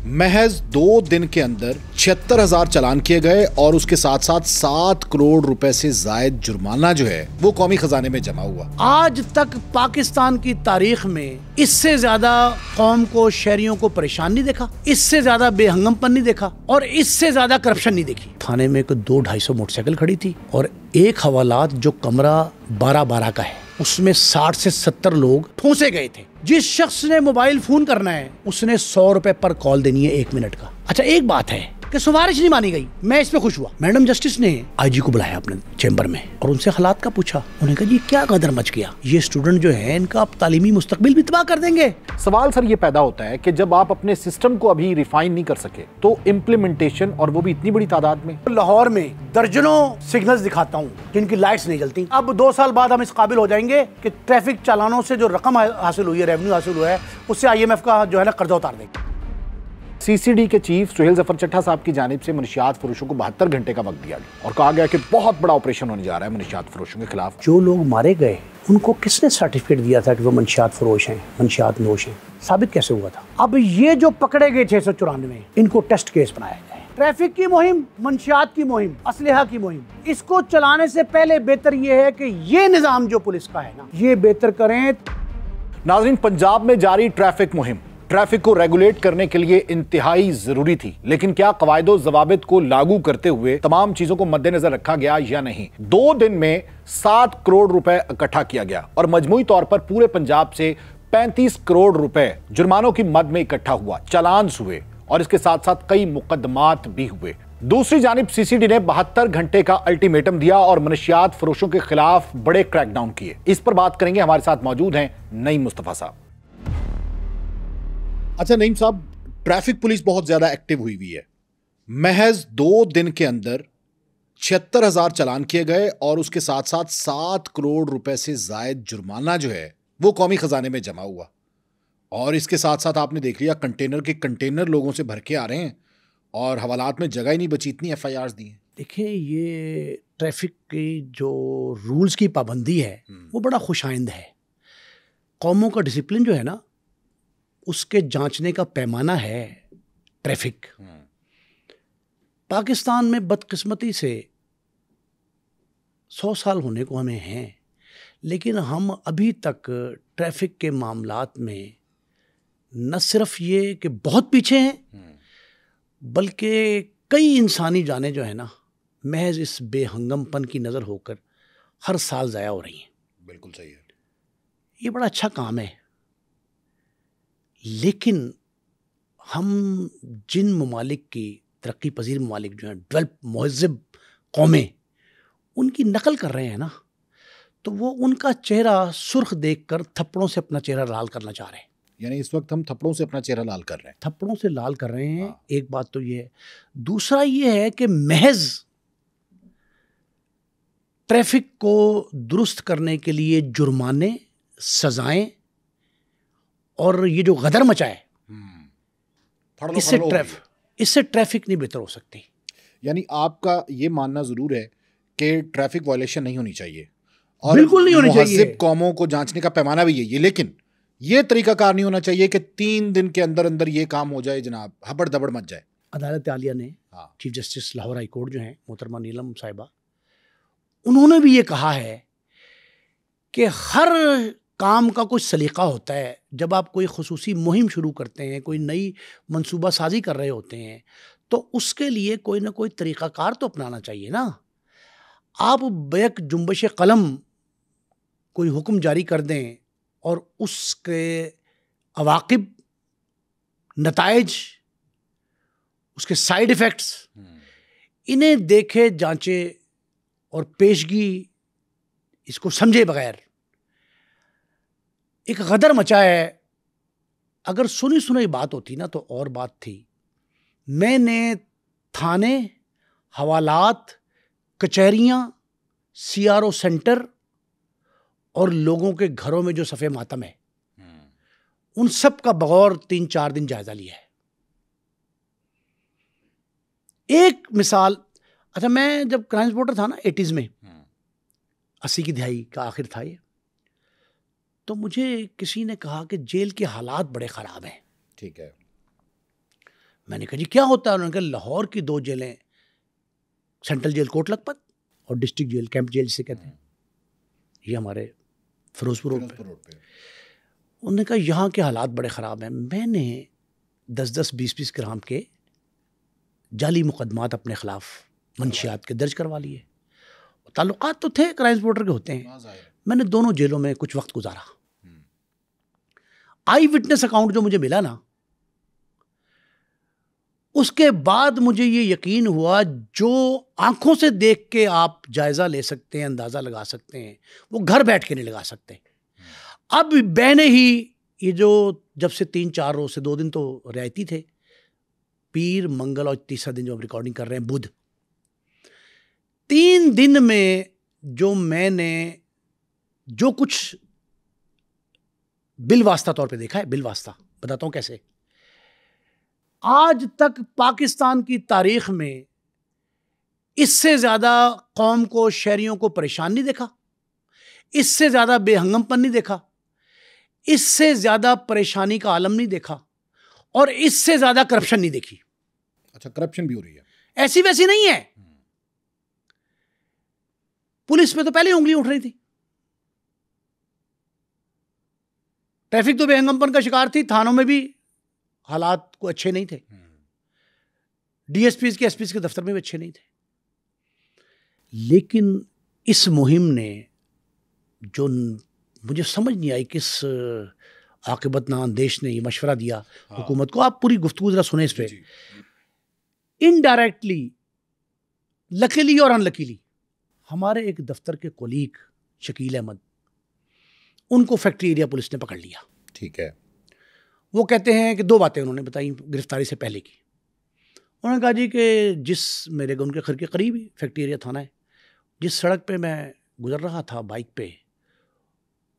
महज 2 दिन के अंदर 76,000 चालान किए गए और उसके साथ साथ 7 करोड़ रुपए से जायद जुर्माना जो है वो कौमी खजाने में जमा हुआ। आज तक पाकिस्तान की तारीख में इससे ज्यादा कौम को, शहरियों को परेशान नहीं देखा, इससे ज्यादा बेहंगमपन नहीं देखा और इससे ज्यादा करप्शन नहीं देखी। थाने में 200-250 मोटरसाइकिल खड़ी थी और एक हवालात जो कमरा 12-12 का है उसमें 60 से 70 लोग ठूंसे गए थे। जिस शख्स ने मोबाइल फोन करना है उसने 100 रुपए पर कॉल देनी है 1 मिनट का। अच्छा, एक बात है कि सिफारिश नहीं मानी गई, मैं इस पे खुश हुआ। मैडम जस्टिस ने आईजी को बुलाया अपने चैम्बर में और उनसे हालात का पूछा। उन्होंने कहा, ये क्या गदर मच गया, ये स्टूडेंट जो है इनका अब तालीमी मुस्तकबिल भी तबाह कर देंगे। सवाल सर ये पैदा होता है कि जब आप अपने सिस्टम को अभी रिफाइन नहीं कर सके तो इम्प्लीमेंटेशन, और वो भी इतनी बड़ी तादाद में। लाहौर में दर्जनों सिग्नल्स दिखाता हूँ जिनकी लाइट्स नहीं जलती। अब 2 साल बाद हम इस काबिल हो जाएंगे कि ट्रैफिक चालानों से जो रकम हासिल हुई है, रेवेन्यू हासिल हुआ है, उससे IMF का जो है ना कर्जा उतार देंगे। CCD के चीफ सुहेल जफर चट्टा साहब की जानिब से मनशियात फरोशों को 72 घंटे का वक्त दिया गया और कहा गया कि बहुत बड़ा ऑपरेशन होने जा रहा है मनशियात फरोशों के खिलाफ। जो लोग मारे गए उनको किसने सर्टिफिकेट दिया था कि वो मनशियात फरोश हैं, मनशियात नोश हैं? साबित कैसे हुआ था? अब ये जो पकड़े गए 694, इनको टेस्ट केस बनाया जाए। ट्रैफिक की मुहिम, मनशियात की मुहिम, असलहा की मुहिम, इसको चलाने से पहले बेहतर ये है कि ये निजाम जो पुलिस का है ना, ये बेहतर करें। नाज़रीन, पंजाब में जारी ट्रैफिक मुहिम ट्रैफिक को रेगुलेट करने के लिए इंतहाई जरूरी थी, लेकिन क्या कवायदो ज़वाबित को लागू करते हुए तमाम चीजों को मद्देनजर रखा गया या नहीं? 2 दिन में 7 करोड़ रुपए इकट्ठा किया गया और मजमूई तौर पर पूरे पंजाब से 35 करोड़ रुपए जुर्मानों की मद में इकट्ठा हुआ, चालान हुए और इसके साथ साथ कई मुकदमात भी हुए। दूसरी जानिब CCD ने 72 घंटे का अल्टीमेटम दिया और मनशियात फरोशों के खिलाफ बड़े क्रैकडाउन किए। इस पर बात करेंगे, हमारे साथ मौजूद हैं नईम मुस्तफा साहब। अच्छा नईम साहब, ट्रैफिक पुलिस बहुत ज्यादा एक्टिव हुई है। महज 2 दिन के अंदर 76,000 चालान किए गए और उसके साथ साथ 7 करोड़ रुपए से जायद जुर्माना जो है वो कौमी खजाने में जमा हुआ। और इसके साथ साथ आपने देख लिया कंटेनर के कंटेनर लोगों से भर के आ रहे हैं और हवालात में जगह ही नहीं बची, इतनी FIRs दी हैं। देखिए, ये ट्रैफिक की जो रूल्स की पाबंदी है वो बड़ा खुशाइंद है। कौमों का डिसिप्लिन जो है ना, उसके जांचने का पैमाना है ट्रैफिक। पाकिस्तान में बदकिस्मती से 100 साल होने को हमें हैं, लेकिन हम अभी तक ट्रैफिक के मामलात में न सिर्फ ये कि बहुत पीछे हैं, बल्कि कई इंसानी जानें जो है ना, महज इस बेहंगमपन की नज़र होकर हर साल ज़ाया हो रही हैं। बिल्कुल सही है, ये बड़ा अच्छा काम है, लेकिन हम जिन ममालिक की, तरक्की पजीर ममालिक जो हैं, डेवलप महज़ब कौमें, उनकी नकल कर रहे हैं ना, तो वो उनका चेहरा सुर्ख देखकर थप्पड़ों से अपना चेहरा लाल करना चाह रहे हैं। यानी इस वक्त हम थप्पड़ों से अपना चेहरा लाल कर रहे हैं। थप्पड़ों से लाल कर रहे हैं। एक बात तो ये है। दूसरा ये है कि महज ट्रैफिक को दुरुस्त करने के लिए जुर्माने, सजाएं और ये जो गदर मचा है, इससे ट्रैफिक नहीं बेहतर हो सकती। यानी आपका ये मानना जरूर है कि ट्रैफिक वायलेशन नहीं होनी चाहिए और बिल्कुल नहीं होनी चाहिए। मुहज़्ज़िब कौमों को जांचने का पैमाना भी यही है, लेकिन ये तरीकाकार नहीं होना चाहिए कि 3 दिन के अंदर अंदर ये काम हो जाए जनाब, हबड़ दबड़ मच जाए। अदालत आलिया ने, chief justice Lahore high court जो हैं मोहतरमा नीलम साहिबा, उन्होंने भी ये कहा है कि हर काम का कुछ सलीका होता है। जब आप कोई खुसूसी मुहिम शुरू करते हैं, कोई नई मंसूबा साजी कर रहे होते हैं, तो उसके लिए कोई ना कोई तरीक़ाकार तो अपनाना चाहिए ना। आप बेक जुम्बश कलम कोई हुक्म जारी कर दें और उसके अवाक़िब, नताइज, उसके साइड इफ़ेक्ट्स, इन्हें देखे, जांचे और पेशगी इसको समझे बगैर एक गदर मचा है। अगर सुनी सुनाई बात होती ना तो और बात थी। मैंने थाने, हवालात, कचहरियाँ, CRO सेंटर और लोगों के घरों में जो सफ़े मातम है, उन सब का बगौर 3-4 दिन जायजा लिया है। एक मिसाल, अच्छा, मैं जब क्राइम रिपोर्टर था ना 80s में, 80 की दहाई का आखिर था ये, तो मुझे किसी ने कहा कि जेल के हालात बड़े ख़राब हैं। ठीक है। मैंने कहा जी क्या होता है? उन्होंने कहा लाहौर की 2 जेलें, सेंट्रल जेल कोट लखपत और डिस्ट्रिक्ट जेल कैंप जेल जिसे कहते हैं, ये हमारे फिरोजपुर रोड पे। उन्होंने कहा यहाँ के हालात बड़े ख़राब हैं। मैंने 10-10, 20-20 ग्राम के जाली मुकदमात अपने ख़िलाफ़ मंशियात के दर्ज करवा लिए। ताल्लुकात तो थे, क्राइम रिपोर्टर के होते हैं। मैंने दोनों जेलों में कुछ वक्त गुजारा। आई विटनेस अकाउंट जो मुझे मिला ना, उसके बाद मुझे ये यकीन हुआ जो आंखों से देख के आप जायज़ा ले सकते हैं, अंदाज़ा लगा सकते हैं, वो घर बैठ के नहीं लगा सकते। अब मैंने ही ये जो जब से 3-4 रोज से 2 दिन तो रियायती थे, पीर, मंगल और तीसरा दिन जो हम रिकॉर्डिंग कर रहे हैं बुध, 3 दिन में जो मैंने जो कुछ बिलवास्ता तौर पे देखा है, बिलवास्ता बताता हूं कैसे। आज तक पाकिस्तान की तारीख में इससे ज्यादा कौम को, शहरियों को परेशान नहीं देखा, इससे ज्यादा बेहंगमपन नहीं देखा, इससे ज्यादा परेशानी का आलम नहीं देखा, और इससे ज्यादा करप्शन नहीं देखी। अच्छा, करप्शन भी हो रही है? ऐसी वैसी नहीं है। पुलिस पे तो पहले उंगली उठ रही थी, ट्रैफिक तो बेहंगमपन का शिकार थी, थानों में भी हालात को अच्छे नहीं थे, डीएसपी के एसपी के दफ्तर में भी अच्छे नहीं थे। लेकिन इस मुहिम ने जो मुझे समझ नहीं आई किस आकिबत नाअंदेश ने ये मशवरा दिया हुकूमत को, आप पूरी गुफ्तगू जरा सुने इस पे। इनडायरेक्टली, लकीली और अनलकीली, हमारे एक दफ्तर के कोलीग शकील अहमद, उनको फैक्ट्री एरिया पुलिस ने पकड़ लिया। ठीक है। वो कहते हैं कि 2 बातें उन्होंने बताई गिरफ्तारी से पहले की। उन्होंने कहा जी कि जिस मेरे उनके घर के करीब ही फैक्ट्री एरिया थाना है, जिस सड़क पे मैं गुजर रहा था बाइक पे,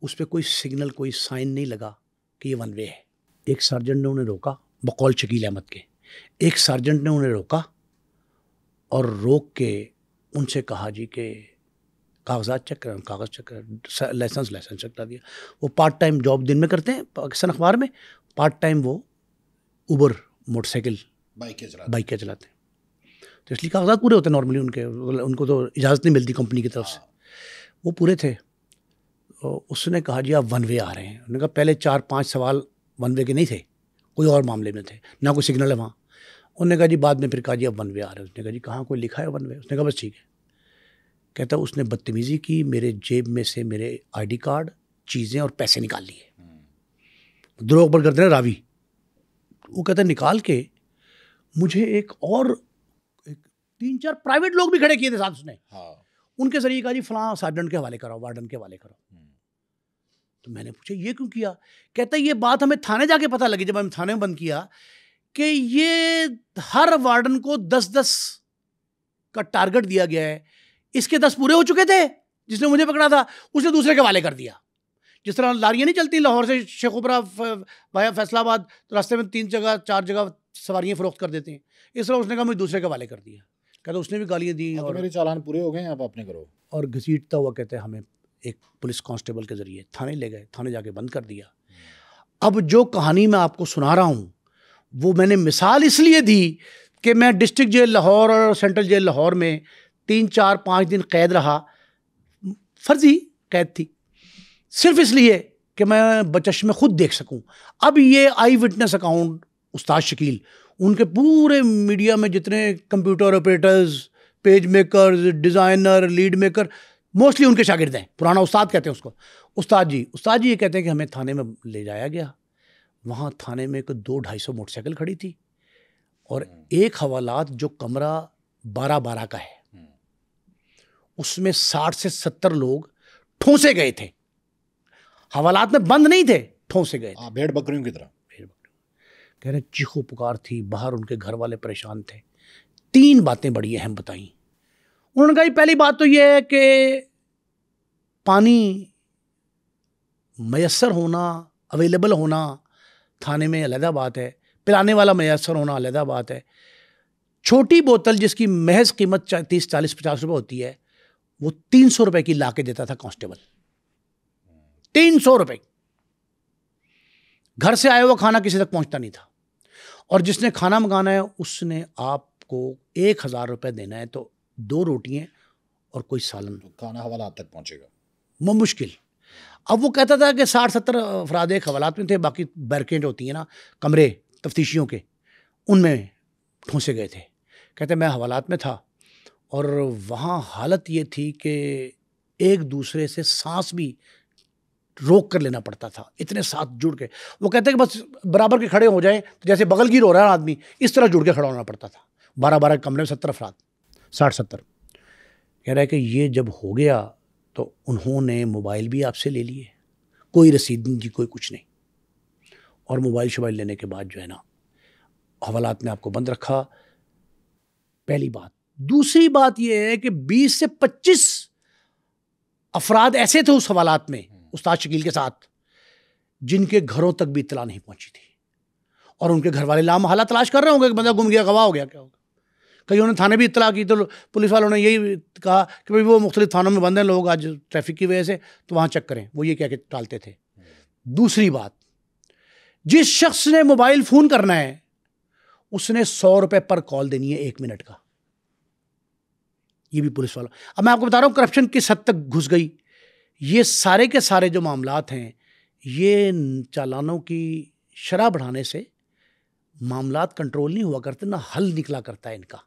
उस पर कोई सिग्नल, कोई साइन नहीं लगा कि ये 1 वे है। एक सार्जेंट ने उन्हें रोका, बकौल शकील अहमद के। एक सार्जेंट ने उन्हें रोका और रोक के उनसे कहा जी कि कागजात चेक करें, कागज़ चेक करें, लाइसेंस चेक करा दिया। वो पार्ट टाइम जॉब दिन में करते हैं पाकिस्तान अखबार में, पार्ट टाइम वो उबर मोटरसाइकिल बाइकें चलाते हैं, तो इसलिए कागजात पूरे होते हैं नॉर्मली उनके, उनको तो इजाज़त नहीं मिलती कंपनी की तरफ से, वो पूरे थे। उसने कहा जी आप 1 वे आ रहे हैं। उन्होंने कहा पहले 4-5 सवाल 1 वे के नहीं थे, कोई और मामले में थे, ना कोई सिग्नल है वहाँ। उन्होंने कहा जी बाद में फिर कहा जी अब 1 वे आ रहे हैं। उसने कहा जी कहाँ कोई लिखा है 1 वे? उसने कहा बस ठीक है। कहता उसने बदतमीज़ी की, मेरे जेब में से मेरे आईडी कार्ड, चीज़ें और पैसे निकाल लिए, द्रोह पर करते हैं रावी। वो कहता निकाल के मुझे एक 3-4 प्राइवेट लोग भी खड़े किए थे साथ उसने, उनके जरिए कहा जी फलां सार्जेंट के हवाले कराओ, वार्डन के हवाले कराओ। तो मैंने पूछा ये क्यों किया? कहता ये बात हमें थाने जाके पता लगी जब हम थाने में बंद किया कि ये हर वार्डन को 10-10 का टारगेट दिया गया है। इसके 10 पूरे हो चुके थे, जिसने मुझे पकड़ा था उसने दूसरे के हवाले कर दिया। जिस तरह लारियाँ नहीं चलती लाहौर से शेखुपुरा वाया फैसलाबाद, तो रास्ते में 3-4 जगह सवारियाँ फरोख्त कर देते हैं, इस तरह उसने कहा मुझे दूसरे के हवाले कर दिया। कहता उसने भी गालियाँ दी और मेरे चालान पूरे हो गए, आप अपने करो। और घसीटता हुआ कहते हैं हमें एक पुलिस कांस्टेबल के ज़रिए थाने ले गए, थाने जाके बंद कर दिया। अब जो कहानी मैं आपको सुना रहा हूँ वो मैंने मिसाल इसलिए दी कि मैं डिस्ट्रिक्ट जेल लाहौर और सेंट्रल जेल लाहौर में 3-4-5 दिन कैद रहा, फर्जी कैद थी, सिर्फ इसलिए कि मैं बचश में खुद देख सकूं। अब ये आई विटनेस अकाउंट उस्ताद शकील, उनके पूरे मीडिया में जितने computer operators, page makers, designer, lead maker, mostly उनके शागिर्द हैं। पुराना उस्ताद कहते हैं उसको, उस्ताद जी ये कहते हैं कि हमें थाने में ले जाया गया। वहाँ थाने में 200-250 मोटरसाइकिल खड़ी थी और एक हवालात जो कमरा 12-12 का है, उसमें 60 से 70 लोग ठोंसे गए थे। हवालात में बंद नहीं थे, ठोंसे गए थे, भेड़ बकरियों की तरह। कह रहे चीखो पुकार थी, बाहर उनके घर वाले परेशान थे। 3 बातें बड़ी अहम बताई उन्होंने। कहा पहली बात तो यह है कि पानी मैसर होना, अवेलेबल होना थाने में अलहदा बात है, पिलाने वाला मैसर होना अलहदा बात है। छोटी बोतल जिसकी महज कीमत 30, 40, 50 रुपये होती है, वो 300 रुपये की ला के देता था कांस्टेबल। 300 रुपये। घर से आया हुआ खाना किसी तक पहुंचता नहीं था। और जिसने खाना मंगाना है उसने आपको 1000 रुपये देना है, तो 2 रोटियां और कोई सालन, तो खाना हवालात तक पहुंचेगा, वो मुश्किल। अब वो कहता था कि 60-70 अफराद एक हवालात में थे, बाकी बैरकें जो होती हैं ना, कमरे तफ्तीशियों के, उनमें ठूंसे गए थे। कहते मैं हवालात में था और वहाँ हालत ये थी कि एक दूसरे से सांस भी रोक कर लेना पड़ता था, इतने साथ जुड़ के। वो कहते हैं कि बस बराबर के खड़े हो जाएं तो जैसे बगलगीर हो रहा है आदमी, इस तरह जुड़ के खड़ा होना पड़ता था। 12-12 कमरे में 70 अफराद, 60-70। कह रहा है कि ये जब हो गया तो उन्होंने मोबाइल भी आपसे ले लिए, कोई रसीद नहीं जी, कोई कुछ नहीं। और मोबाइल शोबाइल लेने के बाद जो है ना, हवालात में आपको बंद रखा, पहली बात। दूसरी बात यह है कि 20 से 25 अफराद ऐसे थे उस हवालात में उस्ताद शकील के साथ, जिनके घरों तक भी इत्तला नहीं पहुंची थी, और उनके घर वाले लामहला तलाश कर रहे होंगे कि बंदा गुम गया, गवाह हो गया, क्या होगा। कईयों ने थाने भी इत्तला की, तो पुलिस वालों ने यही कहा कि भाई वो मुख्तलिफ थानों में बंद हैं लोग आज ट्रैफिक की वजह से, तो वहाँ चेक करें। वो ये कह के टालते थे। दूसरी बात, जिस शख्स ने मोबाइल फ़ोन करना है उसने 100 रुपये पर कॉल देनी है 1 मिनट का। ये भी पुलिस वालों। अब मैं आपको बता रहा हूँ करप्शन किस हद तक घुस गई। ये सारे के सारे जो मामलात हैं, ये चालानों की शरह बढ़ाने से मामलात कंट्रोल नहीं हुआ करते, ना हल निकला करता है इनका।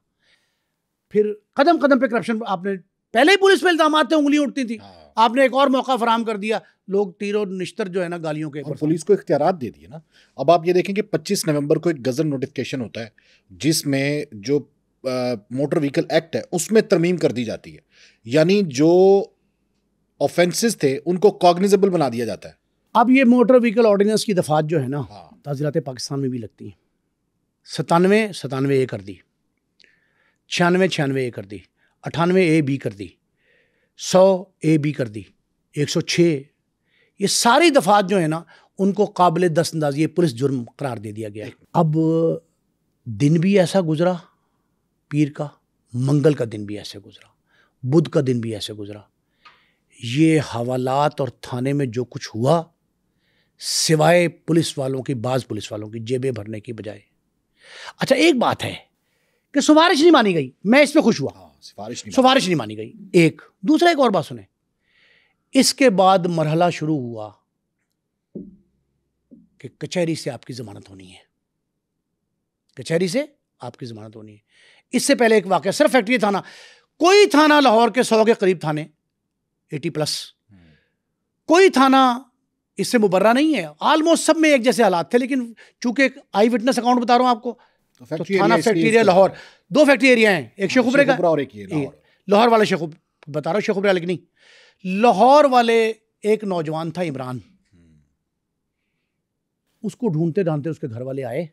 फिर कदम कदम पे करप्शन, आपने पहले ही पुलिस पे इल्जाम थे, उंगलियां उठती थी, आपने एक और मौका फराहम कर दिया, लोग तीर और निश्तर जो है ना गालियों के, और पुलिस को इख्तियारात दे दिए ना। अब आप ये देखें कि 25 नवंबर को एक गजट नोटिफिकेशन होता है जिसमें जो मोटर व्हीकल एक्ट है उसमें तरमीम कर दी जाती है, यानी जो ऑफेंसेस थे उनको कॉग्निजेबल बना दिया जाता है। अब ये मोटर व्हीकल ऑर्डिनेंस की दफात जो है ना, ताज़ीरात पाकिस्तान में भी लगती हैं। 97 ए कर दी, 96 ए कर दी, 98 ए बी कर दी, 100 ए बी कर दी, 106, ये सारी दफात जो है ना उनको काबिल दस्तअंदाज़ी ये पुलिस जुर्म करार दे दिया गया है। अब दिन भी ऐसा गुजरा, पीर का, मंगल का दिन भी ऐसे गुजरा, बुध का दिन भी ऐसे गुजरा। ये हवालात और थाने में जो कुछ हुआ, सिवाय पुलिस वालों की, बाज़ पुलिस वालों की जेबें भरने की बजाय। अच्छा, एक बात है कि सिफारिश नहीं मानी गई, मैं इस पे खुश हुआ। सिफारिश नहीं मानी गई। एक दूसरा, एक और बात सुने, इसके बाद मरहला शुरू हुआ कि कचहरी से आपकी जमानत होनी है, कचहरी से आपकी जमानत होनी है। इससे पहले एक वाकया, सिर्फ फैक्ट्री थाना, कोई थाना लाहौर के 100 के करीब थाने 80+, कोई थाना इससे मुबर्रा नहीं है। ऑलमोस्ट सब में एक जैसे हालात थे, लेकिन चूंकि आई विटनेस अकाउंट बता रहा हूं आपको, तो थाना factory area Lahore, 2 factory area हैं, एक शेखुपरे का और एक लाहौर वाले शेखुप, बता रहा हूँ शेखुपरे वाले की नहीं, लाहौर वाले एक नौजवान था इमरान, उसको ढूंढते ढूंढते उसके घर वाले आए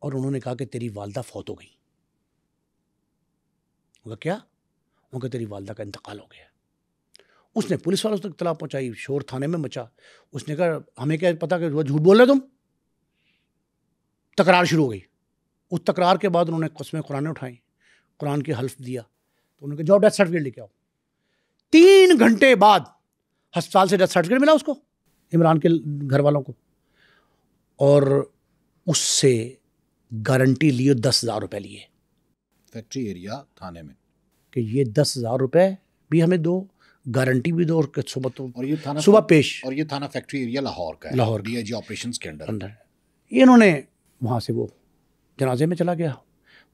और उन्होंने कहा कि तेरी वालदा फौत हो गई। उनका क्या? उनका तेरी वालदा का इंतकाल हो गया। उसने पुलिस वालों तक इत्तला पहुंचाई, शोर थाने में मचा। उसने कहा हमें क्या पता कि झूठ बोल रहे तुम। तकरार शुरू हो गई। उस तकरार के बाद उन्होंने कस्में कुरान उठाई, कुरान की हल्फ दिया, तो उन्होंने कहा जाओ डेथ सर्टिफिकेट लेके आओ। 3 घंटे बाद अस्पताल से डेथ सर्टिफिकेट मिला उसको, इमरान के घर वालों को, और उससे गारंटी लिए 10,000 रुपये लिए फैक्ट्री एरिया थाने में कि ये 10,000 रुपये भी हमें दो, गारंटी भी दो, और सुबह तो और ये थाना सुबह पेश। और ये थाना फैक्ट्री एरिया लाहौर का है, लाहौर डीआईजी ऑपरेशंस के अंदर। इन्होंने वहाँ से वो जनाजे में चला गया।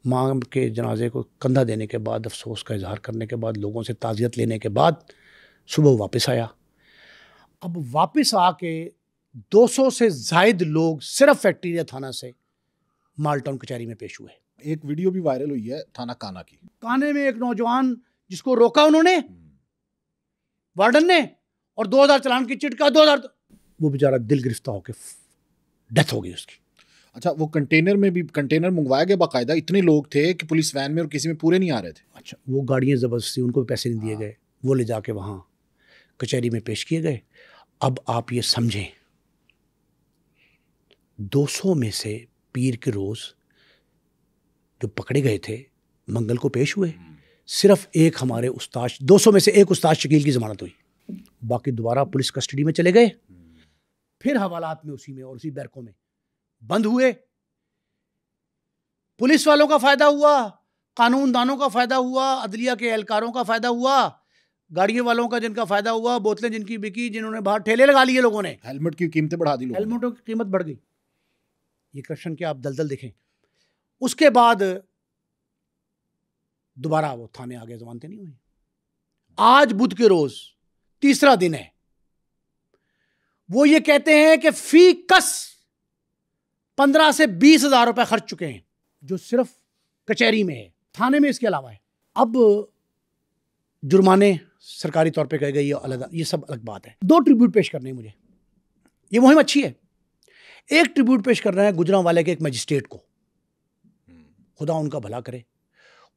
माँ के जनाजे को कंधा देने के बाद, अफसोस का इजहार करने के बाद, लोगों से ताज़ियत लेने के बाद सुबह वापस आया। अब वापस आके 200 से ज़ायद लोग सिर्फ फैक्ट्री एरिया थाना से मालटाउन कचहरी में पेश हुए। एक वीडियो भी वायरल हुई है थाना काना की। काने में एक नौजवान जिसको रोका उन्होंने, वार्डन ने, और 2000 चालान की चिट का 2000, वो बेचारा दिल गिरफ्तार होकर डेथ हो गई उसकी। अच्छा, वो कंटेनर में भी कंटेनर मंगवाया गया बाकायदा, इतने लोग थे कि पुलिस वैन में और किसी में पूरे नहीं आ रहे थे। अच्छा, वो गाड़ियाँ ज़बरदस्ती, उनको भी पैसे नहीं दिए गए, वो ले जाके वहाँ कचहरी में पेश किए गए। अब आप ये समझें, 200 में से पीर के रोज़ जो पकड़े गए थे मंगल को पेश हुए, सिर्फ एक हमारे उस्ताद, 200 में से एक उस्ताद शकील की ज़मानत हुई, बाकी दोबारा पुलिस कस्टडी में चले गए, फिर हवालात में उसी में और उसी बैरकों में बंद हुए। पुलिस वालों का फायदा हुआ, कानूनदानों का फायदा हुआ, अदलिया के एहलकारों का फायदा हुआ, गाड़ियों वालों का जिनका फायदा हुआ, बोतलें जिनकी बिकी, जिन्होंने बाहर ठेले लगा लिए लोगों ने, हेलमेट की कीमतें बढ़ा दी लोगों ने। हेलमेटों की कीमत बढ़ गई। ये करप्शन के आप दलदल देखें। उसके बाद दोबारा वो थाने आ गए, जमानतें नहीं हुई। आज बुध के रोज तीसरा दिन है, वो ये कहते हैं कि फी कस 15 से 20 हजार रुपए खर्च चुके हैं, जो सिर्फ कचहरी में है, थाने में इसके अलावा है। अब जुर्माने सरकारी तौर पे कहे गए, ये अलग, ये सब अलग बात है। 2 ट्रिब्यूट पेश करने हैं मुझे, ये मुहिम अच्छी है। एक ट्रिब्यूट पेश कर रहे हैं गुजरांवाले के एक मजिस्ट्रेट को, खुदा उनका भला करे।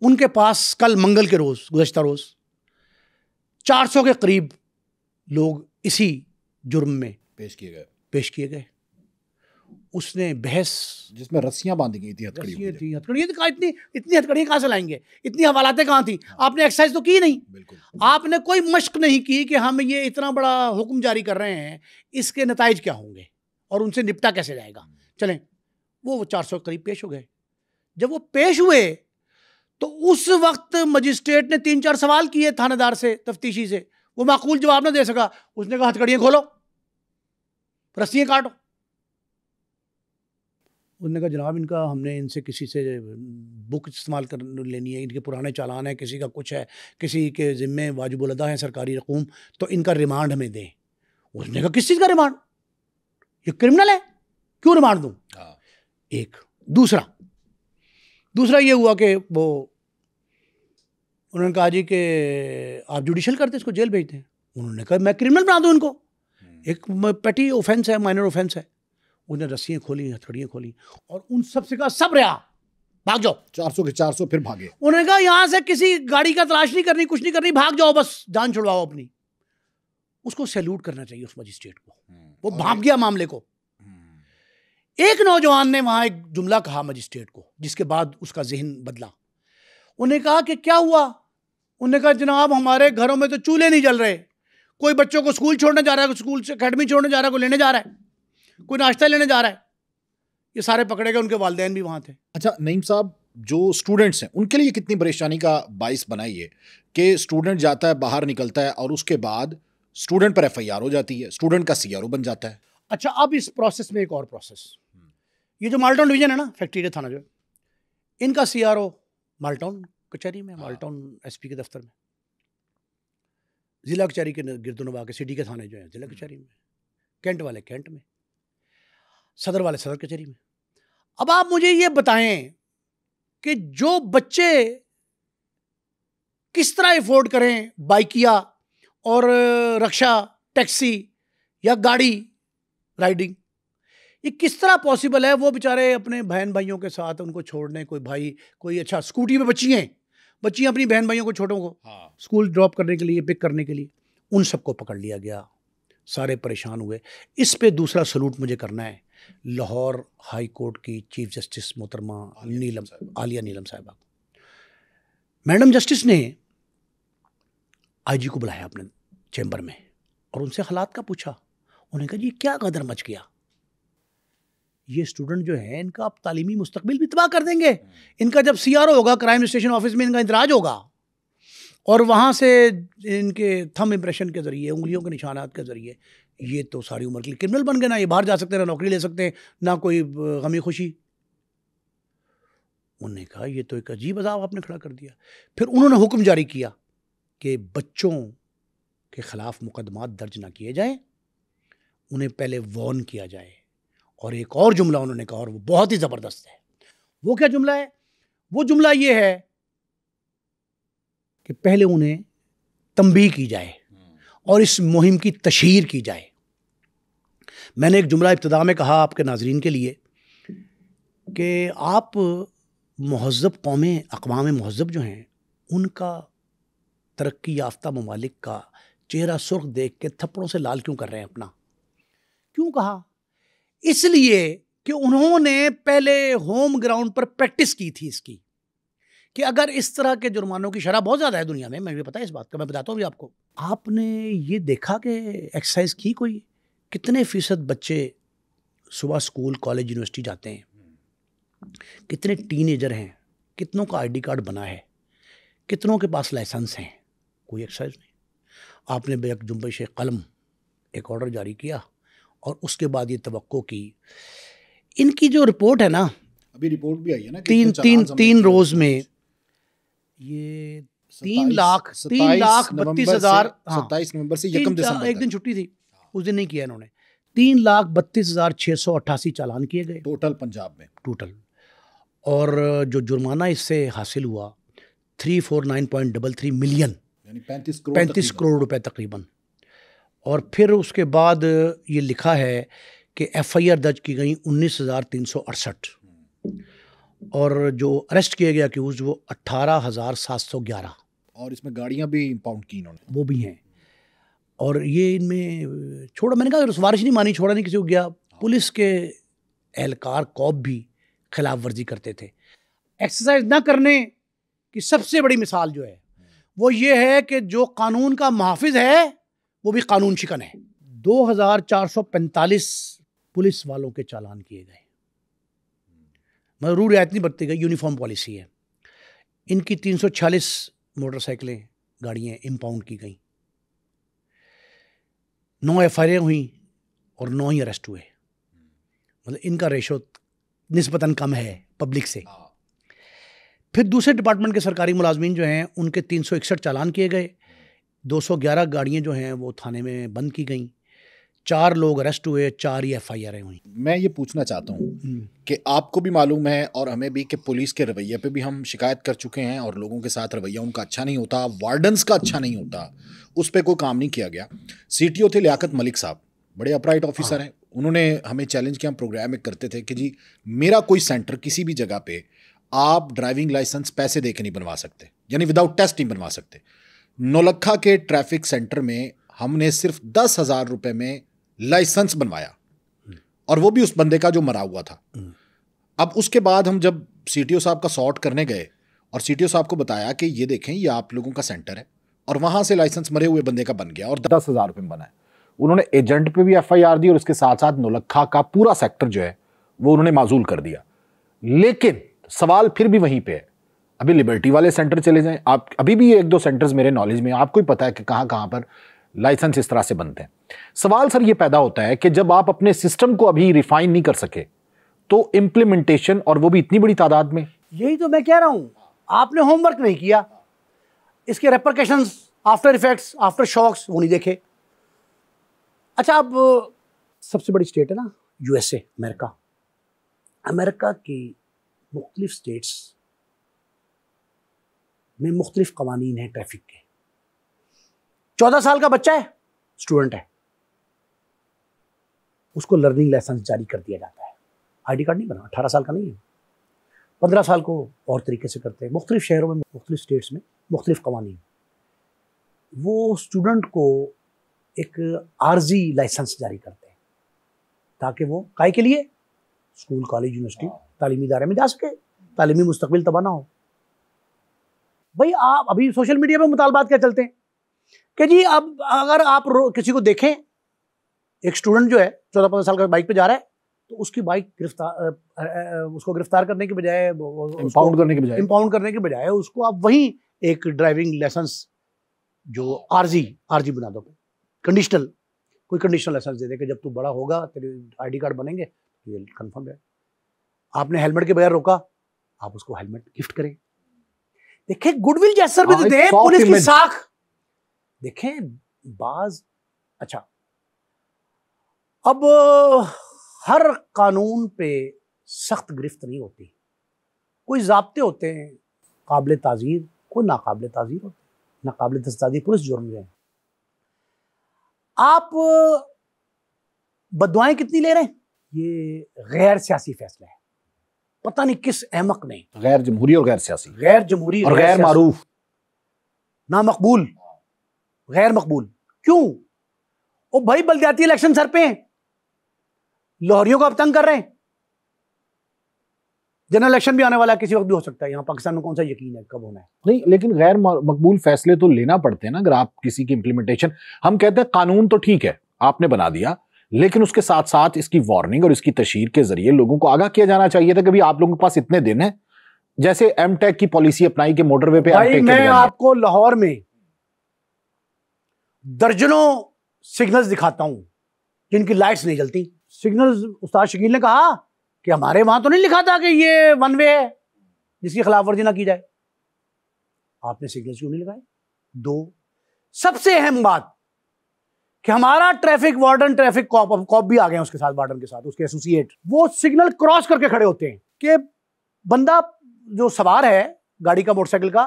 उनके पास कल मंगल के रोज, गुज़श्ता रोज 400 के करीब लोग इसी जुर्म में पेश किए गए। उसने बहस, जिसमें रस्सियां बांधी गई थी, हथकड़ियां थी, हथकड़ियां तो इतनी हथकड़ियां कहाँ से लाएंगे, इतनी हवालातें कहाँ थी? आपने एक्सरसाइज तो की नहीं, बिल्कुल। आपने कोई मश्क नहीं की कि हम ये इतना बड़ा हुक्म जारी कर रहे हैं, इसके नताइज क्या होंगे और उनसे निपटा कैसे जाएगा। चलें, वो 400 करीब पेश हो गए। जब वो पेश हुए तो उस वक्त मजिस्ट्रेट ने 3-4 सवाल किए थानेदार से, तफ्तीशी से, वो माकूल जवाब ना दे सका। उसने कहा हथकड़ियां खोलो, रस्सियां काटो। उसने कहा जनाब इनका, हमने इनसे किसी से बुक इस्तेमाल कर लेनी है, इनके पुराने चालान है, किसी का कुछ है, किसी के ज़िम्मे वाजिबुल अदा है सरकारी रकूम, तो इनका रिमांड हमें दें। उसने कहा किस चीज़ का रिमांड, ये क्रिमिनल है, क्यों रिमांड दूँ? एक दूसरा ये हुआ कि वो उन्होंने कहा जी कि आप जुडिशल करते इसको जेल भेजते हैं। उन्होंने कहा मैं क्रिमिनल बना दूँ इनको, एक पेटी ऑफेंस है, माइनर ऑफेंस है। उन्हें रस्सियाँ खोली, हथकड़ियाँ खोली और उन सब से कहा सब रहा, भाग जाओ। 400 के 400 फिर भागे। उन्होंने कहा यहाँ से किसी गाड़ी का तलाश नहीं करनी, कुछ नहीं करनी, भाग जाओ, बस जान छुड़वाओ अपनी। उसको सैल्यूट करना चाहिए उस मजिस्ट्रेट को, वो भाग गया मामले को। एक नौजवान ने वहां एक जुमला कहा मजिस्ट्रेट को, जिसके बाद उसका जहन बदला। उन्हें कहा कि क्या हुआ? उन्होंने कहा जनाब हमारे घरों में तो चूल्हे नहीं जल रहे, कोई बच्चों को स्कूल छोड़ने जा रहा है, कोई स्कूल से अकेडमी छोड़ने जा रहा है, कोई लेने जा रहा है, कोई नाश्ता लेने जा रहा है। ये सारे पकड़े गए, उनके वालिदैन भी वहां थे। अच्छा नईम साहब, जो स्टूडेंट्स हैं उनके लिए कितनी परेशानी का बाइस बनाई है कि स्टूडेंट जाता है, बाहर निकलता है और उसके बाद स्टूडेंट पर FIR हो जाती है, स्टूडेंट का CRO बन जाता है। अच्छा, अब इस प्रोसेस में एक और प्रोसेस, ये जो माल्टाउन डिवीजन है ना, फैक्ट्री थाना, जो इनका CRO माल्टाउन कचहरी में, माल्टाउन SP के दफ्तर में, जिला कचहरी के गिरदुनवा के सिटी के थाने जो है जिला कचहरी में, कैंट वाले कैंट में, सदर वाले सदर कचहरी में। अब आप मुझे ये बताएं कि जो बच्चे किस तरह अफोर्ड करें बाइकिया और रक्षा, टैक्सी या गाड़ी राइडिंग, ये किस तरह पॉसिबल है? वो बेचारे अपने बहन भाइयों के साथ उनको छोड़ने, कोई भाई, कोई अच्छा स्कूटी पे बच्चियाँ अपनी बहन भाइयों को, छोटों को स्कूल ड्रॉप करने के लिए, पिक करने के लिए, उन सबको पकड़ लिया गया, सारे परेशान हुए। इस पे दूसरा सलूट मुझे करना है लाहौर हाई कोर्ट की चीफ जस्टिस मोहतरमा आलिया नीलम साहिबा। मैडम जस्टिस ने IG को बुलाया अपने चैम्बर में और उनसे हालात का पूछा। उन्होंने कहा जी क्या गदर मच गया, ये स्टूडेंट जो है इनका आप तालीमी मुस्तकबिल भी तबाह कर देंगे। इनका जब CRO होगा, क्राइम स्टेशन ऑफिस में इनका इंदराज होगा और वहाँ से इनके थंब इम्प्रेशन के ज़रिए, उंगलियों के निशानात के ज़रिए ये तो सारी उम्र के लिए क्रिमिनल बन गए ना, ये बाहर जा सकते हैं, ना नौकरी ले सकते हैं, ना कोई गमी खुशी। उन्होंने कहा ये तो एक अजीब अजाब आपने खड़ा कर दिया। फिर उन्होंने हुक्म जारी किया कि बच्चों के ख़िलाफ़ मुकदमात दर्ज ना किए जाएं, उन्हें पहले वार्न किया जाए। और एक और जुमला उन्होंने कहा, और वो बहुत ही ज़बरदस्त है। वो क्या जुमला है? वो जुमला ये है कि पहले उन्हें तंबीह की जाए और इस मुहिम की तशहीर की जाए। मैंने एक जुमला इब्तिदा में कहा आपके नाजरीन के लिए कि आप महज़्ज़ब कौमें, अक़वाम महज़्ज़ब जो हैं, उनका तरक्की याफ्ता ममालिक का चेहरा सुर्ख देख के थप्पड़ों से लाल क्यों कर रहे हैं अपना? क्यों कहा? इसलिए कि उन्होंने पहले होम ग्राउंड पर प्रैक्टिस की थी इसकी, कि अगर इस तरह के जुर्मानों की शरह बहुत ज़्यादा है दुनिया में, मुझे पता है इस बात का, मैं बताता हूँ भी आपको। आपने ये देखा कि एक्सरसाइज की कोई, कितने फ़ीसद बच्चे सुबह स्कूल, कॉलेज, यूनिवर्सिटी जाते हैं कितने टीनेजर हैं, कितनों का आईडी कार्ड बना है, कितनों के पास लाइसेंस हैं, कोई एक्सरसाइज नहीं। आपने बेक जुम्बिश कलम एक ऑर्डर जारी किया और उसके बाद ये तवक्को की। इनकी जो रिपोर्ट है ना, अभी रिपोर्ट भी आई है ना, तीन रोज में ये 3,32,000, 27 नवंबर से 1 दिसंबर एक दिन छुट्टी थी, उस दिन नहीं किया इन्होंने। 3,32,688 चालान किए गए टोटल पंजाब में टोटल। और जो जुर्माना इससे हासिल हुआ 349.33 मिलियन, यानी 35 करोड़ रुपए तकरीबन। और फिर उसके बाद ये लिखा है कि FIR दर्ज की गई 19,368 और जो अरेस्ट किया गया अक्यूज वो 18,711, और इसमें गाड़ियां भी इंपाउंड की इन्होंने, वो भी हैं। और ये इनमें छोड़ा, मैंने कहा रसवारिश नहीं मानी, छोड़ा नहीं किसी को गया। पुलिस के एहलकार कॉप भी खिलाफ वर्जी करते थे। एक्सरसाइज ना करने की सबसे बड़ी मिसाल जो है वो ये है कि जो कानून का मुहाफिज है वो भी कानून शिकन है। 2,445 पुलिस वालों के चालान किए गए, मतलब रूल रियायत नहीं बरती गई, यूनिफॉर्म पॉलिसी है। इनकी 346 मोटरसाइकिलें गाड़ियाँ इम्पाउंड की गई, 9 FIR हुई और 9 ही अरेस्ट हुए। मतलब इनका रेशो निस्बतन कम है पब्लिक से। फिर दूसरे डिपार्टमेंट के सरकारी मुलाजमीन जो हैं उनके 361 चालान किए गए, 211 गाड़ियाँ जो हैं वो थाने में बंद की गई, 4 लोग अरेस्ट हुए, 4 ही FIR हुई। मैं ये पूछना चाहता हूँ कि आपको भी मालूम है और हमें भी कि पुलिस के रवैये पे भी हम शिकायत कर चुके हैं और लोगों के साथ रवैया उनका अच्छा नहीं होता, वार्डन्स का अच्छा नहीं होता, उस पर कोई काम नहीं किया गया। CTO थे लियाकत मलिक साहब, बड़े अपराइट ऑफिसर हैं। उन्होंने हमें चैलेंज किया, हम प्रोग्राम में करते थे कि जी मेरा कोई सेंटर किसी भी जगह पे आप ड्राइविंग लाइसेंस पैसे दे के नहीं बनवा सकते, यानी विदाउट टेस्ट नहीं बनवा सकते। नौलखा के ट्रैफिक सेंटर में हमने सिर्फ 10,000 रुपए में लाइसेंस बनवाया, और वो भी उस बंदे का जो मरा हुआ था। अब उसके बाद हम जब CTO साहब का सॉर्ट करने गए और CTO साहब को बताया कि ये देखें ये आप लोगों का सेंटर है, और वहां से लाइसेंस मरे हुए बंदे का बन गया और 10,000 रुपए में बना है। उन्होंने एजेंट पे भी FIR दी और उसके साथ साथ नौलखा का पूरा सेक्टर जो है वो उन्होंने माजूल कर दिया। लेकिन सवाल फिर भी वहीं पे है। अभी लिबर्टी वाले सेंटर चले जाएं आप, अभी भी 1-2 सेंटर्स मेरे नॉलेज में, आपको ही पता है कि कहां पर लाइसेंस इस तरह से बनते हैं। सवाल सर ये पैदा होता है कि जब आप अपने सिस्टम को अभी रिफाइन नहीं कर सके तो इम्प्लीमेंटेशन, और वो भी इतनी बड़ी तादाद में। यही तो मैं कह रहा हूं, आपने होमवर्क नहीं किया, इसके repercussions, after effects, after shocks वो नहीं देखे। अच्छा, अब सबसे बड़ी स्टेट है ना USA, अमेरिका की मुख्तलिफ स्टेट्स में मुख्तलिफ कवानीन हैं ट्रैफिक के। 14 साल का बच्चा है, स्टूडेंट है, उसको लर्निंग लाइसेंस जारी कर दिया जाता है, आईडी कार्ड नहीं बना, 18 साल का नहीं है। 15 साल को और तरीके से करते हैं, मुख्तलिफ शहरों में, मुख्तलिफ स्टेट्स में मुख्तलिफ कवानीन। वो स्टूडेंट को एक आर्जी लाइसेंस जारी करते हैं ताकि वो काहे के लिए, स्कूल, कॉलेज, यूनिवर्सिटी, तालीमी इदारे में जा सके, तालीमी मुस्तकबिल तबाह ना हो। भाई आप अभी सोशल मीडिया पे मुतालबात क्या चलते हैं कि जी अब अगर आप किसी को देखें, एक स्टूडेंट जो है 14-15 साल का बाइक पे जा रहा है, तो उसकी बाइक उसको गिरफ्तार करने के बजाय, इंपाउंड करने के बजाय उसको आप वहीं एक ड्राइविंग लाइसेंस जो आरजी बना दो, कंडीशनल, कोई कंडीशनल लाइसेंस दे दे कि जब तू बड़ा होगा तेरे आईडी कार्ड बनेंगे, ये कंफर्म है। आपने हेलमेट के बगैर रोका, आप उसको हेलमेट गिफ्ट करें। देखें गुडविल जेस्चर भी तो दे, पुलिस की साख देखें बाज। अच्छा, अब हर कानून पे सख्त गिरफ्त नहीं होती, कोई ज़ाब्ते होते हैं काबिल ताज़ीर, कोई नाकाबिल ताज़ीर होते हैं। नाकाबिल ताज़ीर पुलिस जुर्म है। आप बददुआएं कितनी ले रहे हैं, ये गैर सियासी फैसला है, पता नहीं किस अहमक ने, गैर जमहूरी और गैर सियासी, गैर जमहूरी और गैर मारूफ, ना मकबूल, गैर मकबूल। क्यों? ओ भाई बल्दियाती इलेक्शन सर पे हैं, लाहौरियों को अब तंग कर रहे हैं। जनरल इलेक्शन भी आने वाला है, किसी वक्त भी हो सकता है। यहाँ पाकिस्तान में कौन सा यकीन है कब होना है? नहीं, लेकिन गैर मकबूल फैसले तो लेना पड़ते हैं ना। अगर आप किसी की इंप्लीमेंटेशन, हम कहते हैं कानून तो ठीक है आपने बना दिया, लेकिन उसके साथ साथ इसकी वार्निंग और इसकी तशहीर के जरिए लोगों को आगाह किया जाना चाहिए था कि भाई आप लोगों के पास इतने दिन है, जैसे एमटेक की पॉलिसी अपनाई कि मोटरवे पे भाई मैं आपको लाहौर में दर्जनों सिग्नल्स दिखाता हूं जिनकी लाइट्स नहीं जलती। सिग्नल्स उस्ताद शकील ने कहा कि हमारे वहां तो नहीं लिखा था कि ये वन वे है जिसकी खिलाफ वर्जी ना की जाए। आपने सिग्नल्स क्यों नहीं लगाए? दो, सबसे अहम बात कि हमारा ट्रैफिक वार्डन, ट्रैफिक कॉप भी आ गए उसके साथ, वार्डन के साथ उसके एसोसिएट, वो सिग्नल क्रॉस करके खड़े होते हैं कि बंदा जो सवार है गाड़ी का, मोटरसाइकिल का,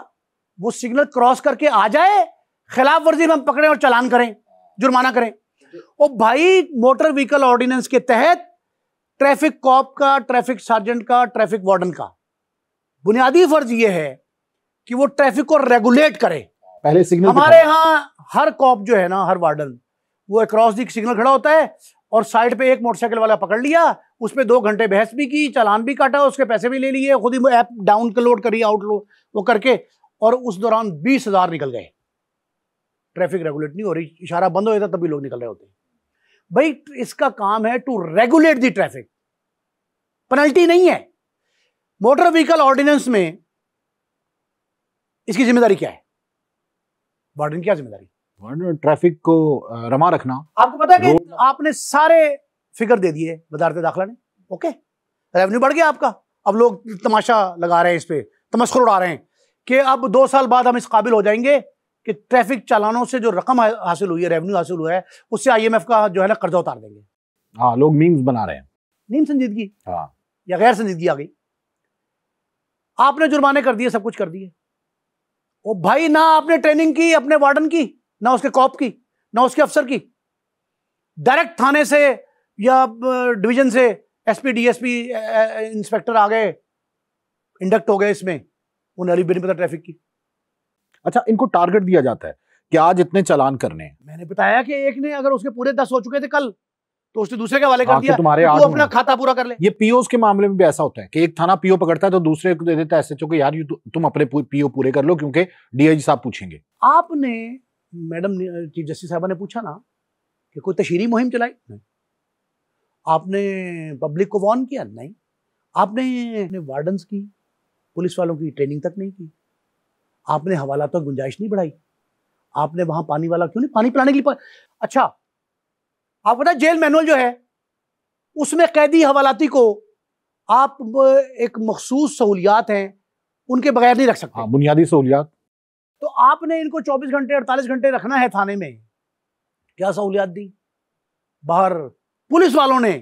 वो सिग्नल क्रॉस करके आ जाए, खिलाफ वर्जी में हम पकड़े और चालान करें, जुर्माना करें। और भाई मोटर व्हीकल ऑर्डिनेंस के तहत ट्रैफिक कॉप का, ट्रैफिक सार्जेंट का, ट्रैफिक वार्डन का बुनियादी फर्ज ये है कि वो ट्रैफिक को रेगुलेट करे। पहले सिग्नल हमारे यहाँ हर कॉप जो है ना, हर वार्डन, वो अक्रॉस दी सिग्नल खड़ा होता है और साइड पे एक मोटरसाइकिल वाला पकड़ लिया, उस पर 2 घंटे बहस भी की, चालान भी काटा, उसके पैसे भी ले लिए, खुद ही ऐप डाउन लोड करी, आउटलोड वो करके, और उस दौरान 20,000 निकल गए। ट्रैफिक रेगुलेट नहीं हो रही, इशारा बंद हो जाता तभी लोग निकल रहे होते हैं। भाई इसका काम है to regulate the traffic, penalty नहीं है। मोटर व्हीकल ऑर्डिनेंस में इसकी जिम्मेदारी क्या है? वार्डन क्या जिम्मेदारी? ट्रैफिक को रमा रखना। आपको पता है कि आपने सारे फिगर दे दिए वजारत दाखिला ने, ओके, रेवेन्यू बढ़ गया आपका। अब लोग तमाशा लगा रहे हैं, इस पे तमस्खुर उड़ा रहे हैं कि अब 2 साल बाद हम इस काबिल हो जाएंगे कि ट्रैफिक चालानों से जो रकम हासिल हुई है, रेवेन्यू हासिल हुआ है, उससे IMF का जो है ना कर्जा उतार देंगे। हाँ, लोग मीम्स बना रहे हैं। नीम संजीदगी हाँ, या गैर संजीदगी आ गई। आपने जुर्माने कर दिए, सब कुछ कर दिए। ओ भाई, ना आपने ट्रेनिंग की अपने वार्डन की, ना उसके कॉप की, ना उसके अफसर की। डायरेक्ट थाने से या डिवीजन से SP DSP इंस्पेक्टर आ गए, इंडक्ट हो गए इसमें, उन्हें अभी भी नहीं पता ट्रैफिक की। अच्छा, इनको टारगेट दिया जाता है कि आज इतने चालान करने हैं। मैंने बताया कि एक ने अगर उसके पूरे 10 हो चुके थे कल, तो उसने दूसरे के हवाले कर दिया, तुम्हारे तो तू अपना खाता पूरा कर ले। ये पीओस के मामले में भी ऐसा होता है कि एक थाना पीओ पकड़ता है तो दूसरे को दे देता है SHO को, यार तुम अपने पीओ पूरे कर लो क्योंकि DIG साहब पूछेंगे। आपने मैडम चीफ जस्टिस साहबा ने पूछा ना कि कोई तशहीरी मुहिम चलाई? नहीं। आपने पब्लिक को वार्न किया? नहीं। आपने वार्डन्स की, पुलिस वालों की ट्रेनिंग तक नहीं की। आपने हवाला तो गुंजाइश नहीं बढ़ाई। आपने वहां पानी वाला क्यों नहीं, पानी पिलाने के लिए अच्छा, आप पता जेल मैनुअल जो है उसमें कैदी हवालाती को आप एक मखसूस सहूलियात हैं उनके बगैर नहीं रख सकते। हाँ, बुनियादी सहूलियात। तो आपने इनको 24 घंटे 48 घंटे रखना है थाने में, क्या सहूलियात दी? बाहर पुलिस वालों ने,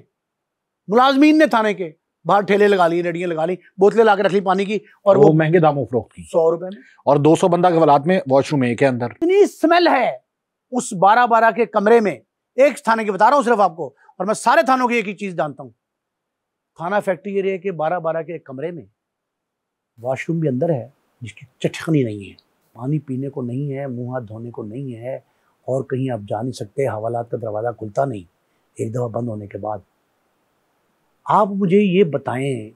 मुलाजमीन ने थाने के बाहर ठेले लगा लिए, रेडियां लगा ली, बोतलें लाकर रख ली पानी की, और वो महंगे दामों फरोख्त की, 100 रुपए में, और 200 बंदा के हवालात में वॉशरूम एक के अंदर। इतनी स्मेल है उस 12-12 के कमरे में। एक थाने की बता रहा हूं सिर्फ आपको, और मैं सारे थानों की एक ही चीज जानता हूं, थाना फैक्ट्री एरिया के 12-12 के कमरे में वॉशरूम भी अंदर है जिसकी चटखनी नहीं है, पानी पीने को नहीं है, मुंह हाथ धोने को नहीं है, और कहीं आप जा नहीं सकते, हवालात का दरवाज़ा खुलता नहीं एक दफ़ा बंद होने के बाद। आप मुझे ये बताएं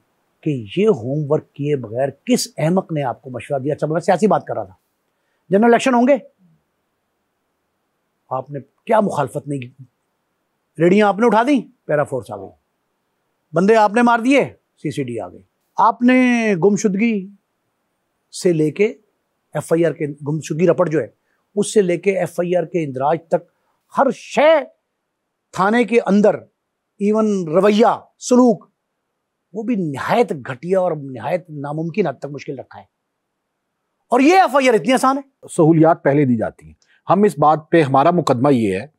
कि ये होमवर्क किए बगैर किस अहमक ने आपको मशवरा दिया? अच्छा, मैं सियासी बात कर रहा था, जनरल इलेक्शन होंगे, आपने क्या मुखालफत नहीं की? रेडियां आपने उठा दी, पैरा फोर्स आ गई, बंदे आपने मार दिए, CCD आ गई। आपने गुमशुदगी से लेके FIR के, गुमशुदगी रपट जो है उससे लेके FIR के इंदराज तक हर शय थाने के अंदर, इवन रवैया सलूक, वो भी निहायत घटिया और निहायत नामुमकिन हद तक मुश्किल रखा है। और ये FIR इतनी आसान है। सहूलियात पहले दी जाती हैं। हम इस बात पे, हमारा मुकदमा ये है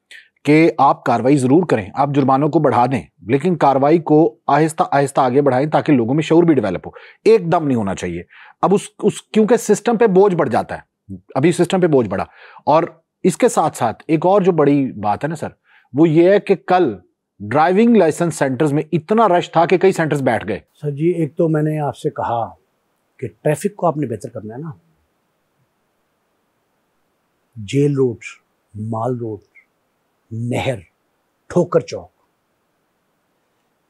कि आप कार्रवाई जरूर करें, आप जुर्मानों को बढ़ा दें, लेकिन कार्रवाई को आहिस्ता आहिस्ता आगे बढ़ाएं ताकि लोगों में शऊर भी डेवलप हो। एकदम नहीं होना चाहिए। अब उस क्योंकि सिस्टम पे बोझ बढ़ जाता है, अभी सिस्टम पे बोझ बढ़ा। और इसके साथ साथ एक और जो बड़ी बात है ना सर, वो ये है कि कल ड्राइविंग लाइसेंस सेंटर्स में इतना रश था कि कई सेंटर्स बैठ गए। सर जी, एक तो मैंने आपसे कहा कि ट्रैफिक को आपने बेहतर करना है ना, जेल रोड, माल रोड, नहर, ठोकर चौक,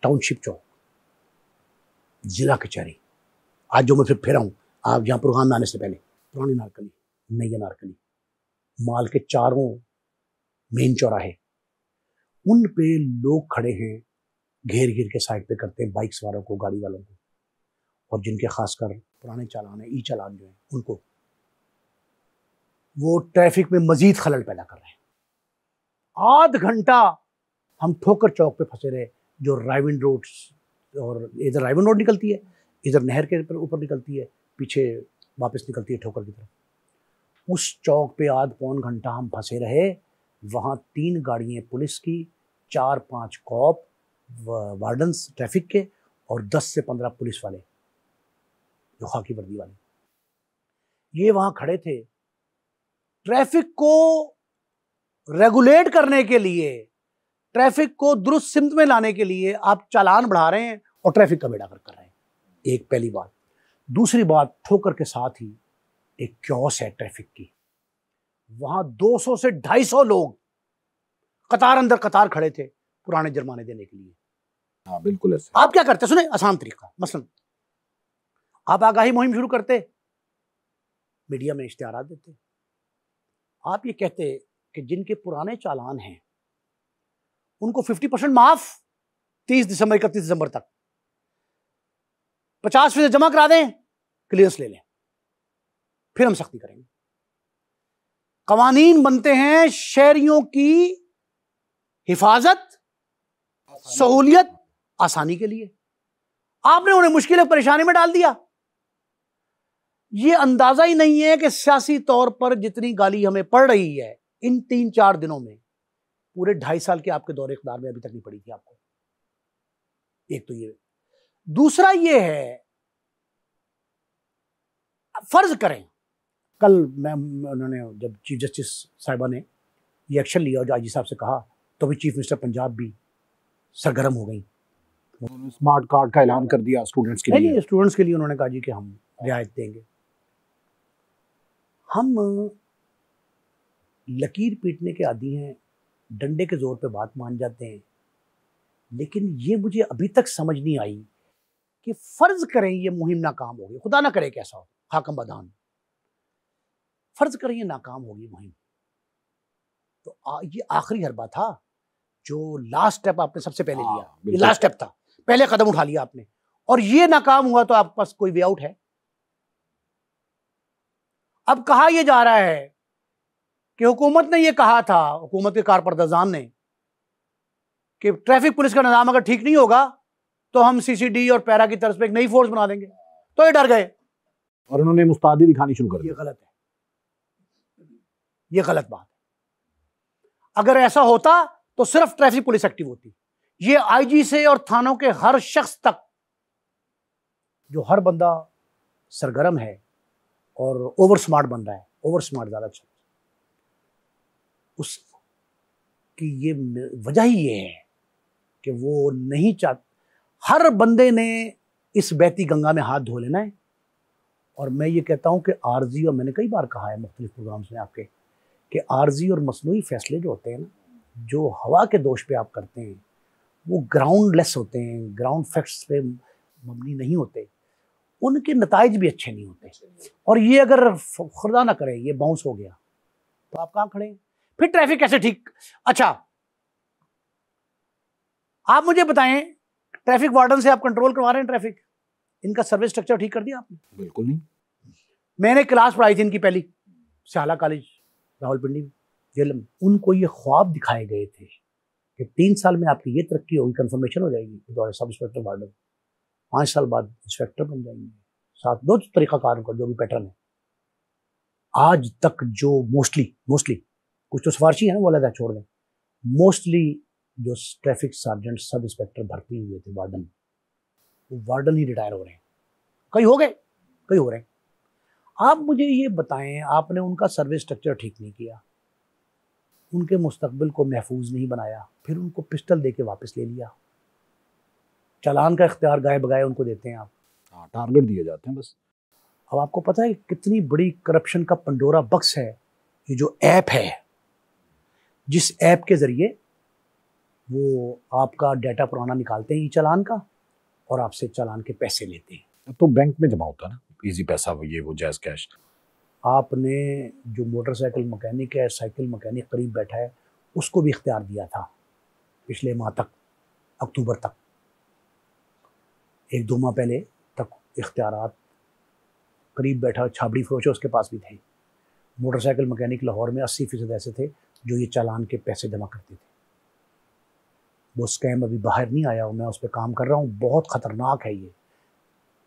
टाउनशिप चौक, जिला कचहरी, आज जो मैं फिर फेरा हूं, आप जहां प्रोग्राम में आने से पहले, पुरानी नारकली, नई नारकली, माल के चारों मेन चौराहे, उन पे लोग खड़े हैं, घेर घेर के साइड पे करते हैं बाइक सवारों को, गाड़ी वालों को, और जिनके खासकर पुराने चालान है, ई चालान जो है उनको, वो ट्रैफिक में मजीद खलल पैदा कर रहे हैं। आध घंटा हम ठोकर चौक पे फंसे रहे, जो रायविंड रोड, और इधर रायविंड रोड निकलती है, इधर नहर के ऊपर निकलती है, पीछे वापस निकलती है ठोकर की तरफ। उस चौक पे आध पौन घंटा हम फंसे रहे। वहाँ 3 गाड़ियाँ पुलिस की, 4-5 कॉप, वार्डन्स ट्रैफिक के, और 10 से 15 पुलिस वाले जो खाकी वर्दी वाले, ये वहाँ खड़े थे। ट्रैफिक को रेगुलेट करने के लिए, ट्रैफिक को दुरुस्त सिमत में लाने के लिए आप चालान बढ़ा रहे हैं और ट्रैफिक का बेड़ा गर्क कर रहे हैं। एक पहली बात। दूसरी बात, ठोकर के साथ ही एक क्योस है ट्रैफिक की। वहां 200 से 250 लोग कतार अंदर कतार खड़े थे पुराने जुर्माने देने के लिए। हाँ बिल्कुल ऐसे। आप क्या करते, सुने आसान तरीका, मसलन आप आगाही मुहिम शुरू करते, मीडिया में इश्तिहारात देते, आप ये कहते कि जिनके पुराने चालान हैं उनको 50% माफ 30 दिसंबर 31 दिसंबर तक, 50% जमा करा दें, क्लियरेंस ले लें, फिर हम सख्ती करेंगे। कवानीन बनते हैं शहरियों की हिफाजत, सहूलियत, आसानी के लिए। आपने उन्हें मुश्किल परेशानी में डाल दिया। ये अंदाजा ही नहीं है कि सियासी तौर पर जितनी गाली हमें पड़ रही है इन 3-4 दिनों में, पूरे 2.5 साल के आपके दौरे इक़्तिदार में अभी तक नहीं पड़ी थी आपको। एक तो ये। दूसरा ये है, फर्ज करें कल उन्होंने जब चीफ जस्टिस साहिबा ने ये एक्शन लिया और आईजी साहब से कहा, तो भी चीफ मिनिस्टर पंजाब भी सरगर्म हो गई। स्मार्ट कार्ड का ऐलान कर दिया स्टूडेंट्स के लिए। स्टूडेंट्स के लिए उन्होंने कहा जी कि हम रियायत देंगे। हम लकीर पीटने के आदी हैं, डंडे के जोर पे बात मान जाते हैं, लेकिन ये मुझे अभी तक समझ नहीं आई कि फर्ज करें ये मुहिम नाकाम होगी, खुदा ना करे कैसा हो, हाकम बदान, फर्ज करें ये नाकाम होगी मुहिम, तो ये आखिरी हरबा था, जो लास्ट स्टेप आपने सबसे पहले लिया, ये लास्ट स्टेप था, पहले कदम उठा लिया आपने, और ये नाकाम हुआ तो आपके पास कोई वे आउट है? अब कहा यह जा रहा है कि हुकूमत ने यह कहा था, हुकूमत के कारपरदान ने, कि ट्रैफिक पुलिस का निजाम अगर ठीक नहीं होगा तो हम सीसीडी और पैरा की तरफ पे एक नई फोर्स बना देंगे। तो ये डर गए और उन्होंने मुस्तादी दिखानी शुरू कर दी। ये गलत है, ये गलत बात है। अगर ऐसा होता तो सिर्फ ट्रैफिक पुलिस एक्टिव होती। ये आईजी से और थानों के हर शख्स तक, जो हर बंदा सरगर्म है और ओवर स्मार्ट बन रहा है, ओवर स्मार्ट ज्यादा अच्छा, उसकी ये वजह ही ये है कि वो नहीं चाहता, हर बंदे ने इस बहती गंगा में हाथ धो लेना है। और मैं ये कहता हूं कि आर्जी, और मैंने कई बार कहा है मुख्तलिफ प्रोग्राम्स में आपके, कि आर्जी और मसनूई फैसले जो होते हैं ना, जो हवा के दोष पे आप करते हैं, वो ग्राउंडलेस होते हैं, ग्राउंड फैक्ट्स पे मबनी नहीं होते, उनके नताइज भी अच्छे नहीं होते। और ये अगर खुदा ना करे ये बाउंस हो गया तो आप कहाँ खड़े हैं? फिर ट्रैफिक कैसे ठीक? अच्छा, आप मुझे बताएं, ट्रैफिक वार्डन से आप कंट्रोल करवा रहे हैं ट्रैफिक, इनका सर्विस स्ट्रक्चर ठीक कर दिया आपने? बिल्कुल नहीं। मैंने क्लास पढ़ाई थी इनकी पहली, शाला कॉलेज रावलपिंडी में, जेलम। उनको ये ख्वाब दिखाए गए थे कि 3 साल में आपकी ये तरक्की होगी, कंफर्मेशन हो जाएगी, तो सब इंस्पेक्टर वार्डन, 5 साल बाद इंस्पेक्टर बन जाएंगे, साथ 2 तरीकाकार का जो भी पैटर्न है। आज तक जो मोस्टली कुछ तो सिफारशी है ना, वो अलग छोड़ दें, मोस्टली जो ट्रैफिक सार्जेंट सब इंस्पेक्टर भर्ती हुए थे वार्डन, वो वार्डन ही रिटायर हो रहे हैं, कई हो गए, कई हो रहे हैं। आप मुझे ये बताएं, आपने उनका सर्विस स्ट्रक्चर ठीक नहीं किया, उनके मुस्तकबिल को महफूज नहीं बनाया, फिर उनको पिस्टल दे के वापस ले लिया, चालान का इख्तियार गाए बगाए उनको देते हैं आप, टारगेट दिए जाते हैं बस। अब आपको पता है कितनी बड़ी करप्शन का पंडोरा बक्स है ये जो ऐप है, जिस ऐप के जरिए वो आपका डाटा पुराना निकालते हैं ई चालान का और आपसे चालान के पैसे लेते हैं। तो बैंक में जमा होता है ना, इजी पैसा, ये वो जैज़ कैश। आपने जो मोटरसाइकिल मैकेनिक है, साइकिल मैकेनिक करीब बैठा है, उसको भी इख्तियार दिया था पिछले माह तक, अक्टूबर तक, 1-2 माह पहले तक इख्तियारात करीब बैठा छाबड़ी फरोश उसके पास भी थे। मोटरसाइकिल मैकेनिक लाहौर में 80% ऐसे थे जो ये चालान के पैसे जमा करते थे। वो स्कैम अभी बाहर नहीं आया, मैं उस पर काम कर रहा हूँ, बहुत ख़तरनाक है ये।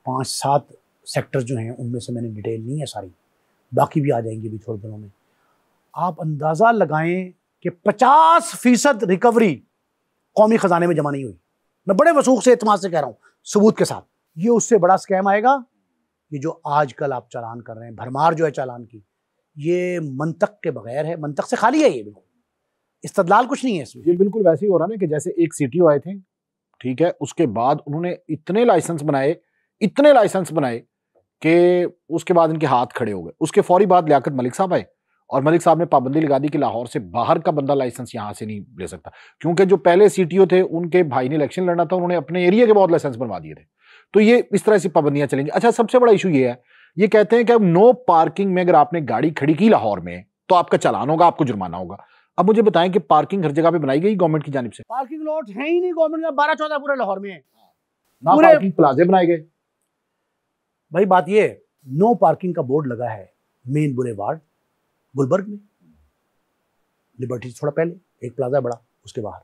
5-7 सेक्टर जो हैं उनमें से मैंने डिटेल नहीं है सारी, बाकी भी आ जाएंगी भी थोड़े दिनों में। आप अंदाज़ा लगाएं कि 50% रिकवरी कौमी ख़जाने में जमा नहीं हुई। मैं बड़े वसूख से इत्मीनान से कह रहा हूँ, सबूत के साथ। ये उससे बड़ा स्कैम आएगा, ये जो आजकल आप चालान कर रहे हैं, भरमार जो है चालान की, ये मंतक के बगैर है, मंतक से खाली है ये, बिल्कुल इस्तदलाल कुछ नहीं है इसमें। ये बिल्कुल वैसे ही हो रहा है ना कि जैसे एक सीटीओ आए थे, ठीक है, उसके बाद उन्होंने इतने लाइसेंस बनाए कि उसके बाद इनके हाथ खड़े हो गए। उसके फौरी बाद लियाकत मलिक साहब आए और मलिक साहब ने पाबंदी लगा दी कि लाहौर से बाहर का बंदा लाइसेंस यहां से नहीं ले सकता, क्योंकि जो पहले सीटीओ थे उनके भाई ने इलेक्शन लड़ना था, उन्होंने अपने एरिया के बहुत लाइसेंस बनवा दिए थे। तो ये इस तरह से पाबंदियां चलेंगी। अच्छा, सबसे बड़ा इशू ये है, ये कहते हैं कि अब नो पार्किंग में अगर आपने गाड़ी खड़ी की लाहौर में तो आपका चालान होगा, आपको जुर्माना होगा। अब मुझे बताएं कि पार्किंग हर जगह पे बनाई गई गवर्नमेंट की जानिब से? पार्किंग लॉट है ही नहीं गवर्नमेंट का, 12-14 पूरे लाहौर में है ना, पार्किंग प्लाजे बनाए गए। भाई बात ये, नो पार्किंग का बोर्ड लगा है मेन बुलेवार्ड गुलबर्ग में, लिबर्टी से थोड़ा पहले एक प्लाजा बड़ा, उसके बाहर।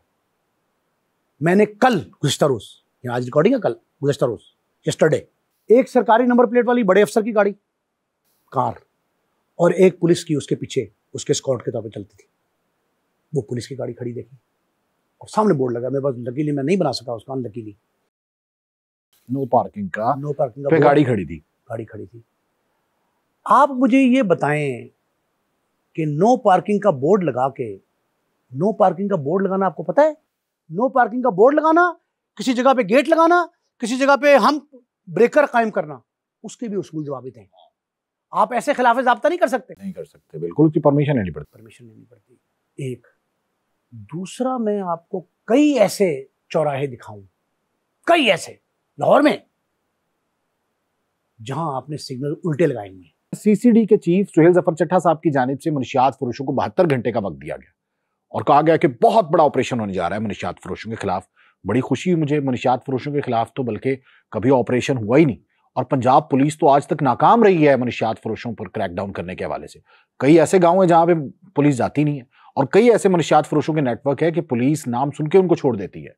मैंने कल गुज़िश्ता रोज, आज रिकॉर्डिंग है, कल गुज़िश्ता रोज यस्टरडे, एक सरकारी नंबर प्लेट वाली बड़े अफसर की गाड़ी, कार, और एक पुलिस की उसके पीछे उसके स्कॉट के तौर पर चलती थी, वो पुलिस की गाड़ी खड़ी देखी और सामने बोर्ड लगा। मेरे पास लकीली मैं नहीं बना सका उसका, अनलकीली नो पार्किंग का पे गाड़ी खड़ी थी। आप मुझे ये बताएं कि नो पार्किंग का बोर्ड लगा के, नो पार्किंग का बोर्ड लगाना आपको पता है? नो पार्किंग का बोर्ड लगाना, किसी जगह पे गेट लगाना, किसी जगह पे हम ब्रेकर कायम करना, उसके भी उसूल जवाबित हैं। आप ऐसे खिलाफ ज़ाब्ता नहीं कर सकते, बिल्कुल, उसकी परमिशन लेनी पड़ती। एक दूसरा, मैं आपको कई ऐसे चौराहे दिखाऊं, कई ऐसे लाहौर में जहां आपने सिग्नल उल्टे लगाएंगे। सीसीडी के चीफ सुहेल जफर चट्टा साहब की जानिब से मनशियात फरोशों को 72 घंटे का वक्त दिया गया और कहा गया कि बहुत बड़ा ऑपरेशन होने जा रहा है मनशियात फरोशों के खिलाफ। बड़ी खुशी हुई मुझे, मनशियात फरोशों के खिलाफ तो बल्कि कभी ऑपरेशन हुआ ही नहीं, और पंजाब पुलिस तो आज तक नाकाम रही है मनशियात फरोशों पर क्रैकडाउन करने के हवाले से। कई ऐसे गाँव हैं जहां पे पुलिस जाती नहीं है, और कई ऐसे मनशियात फरोशों के नेटवर्क है कि पुलिस नाम सुन के उनको छोड़ देती है।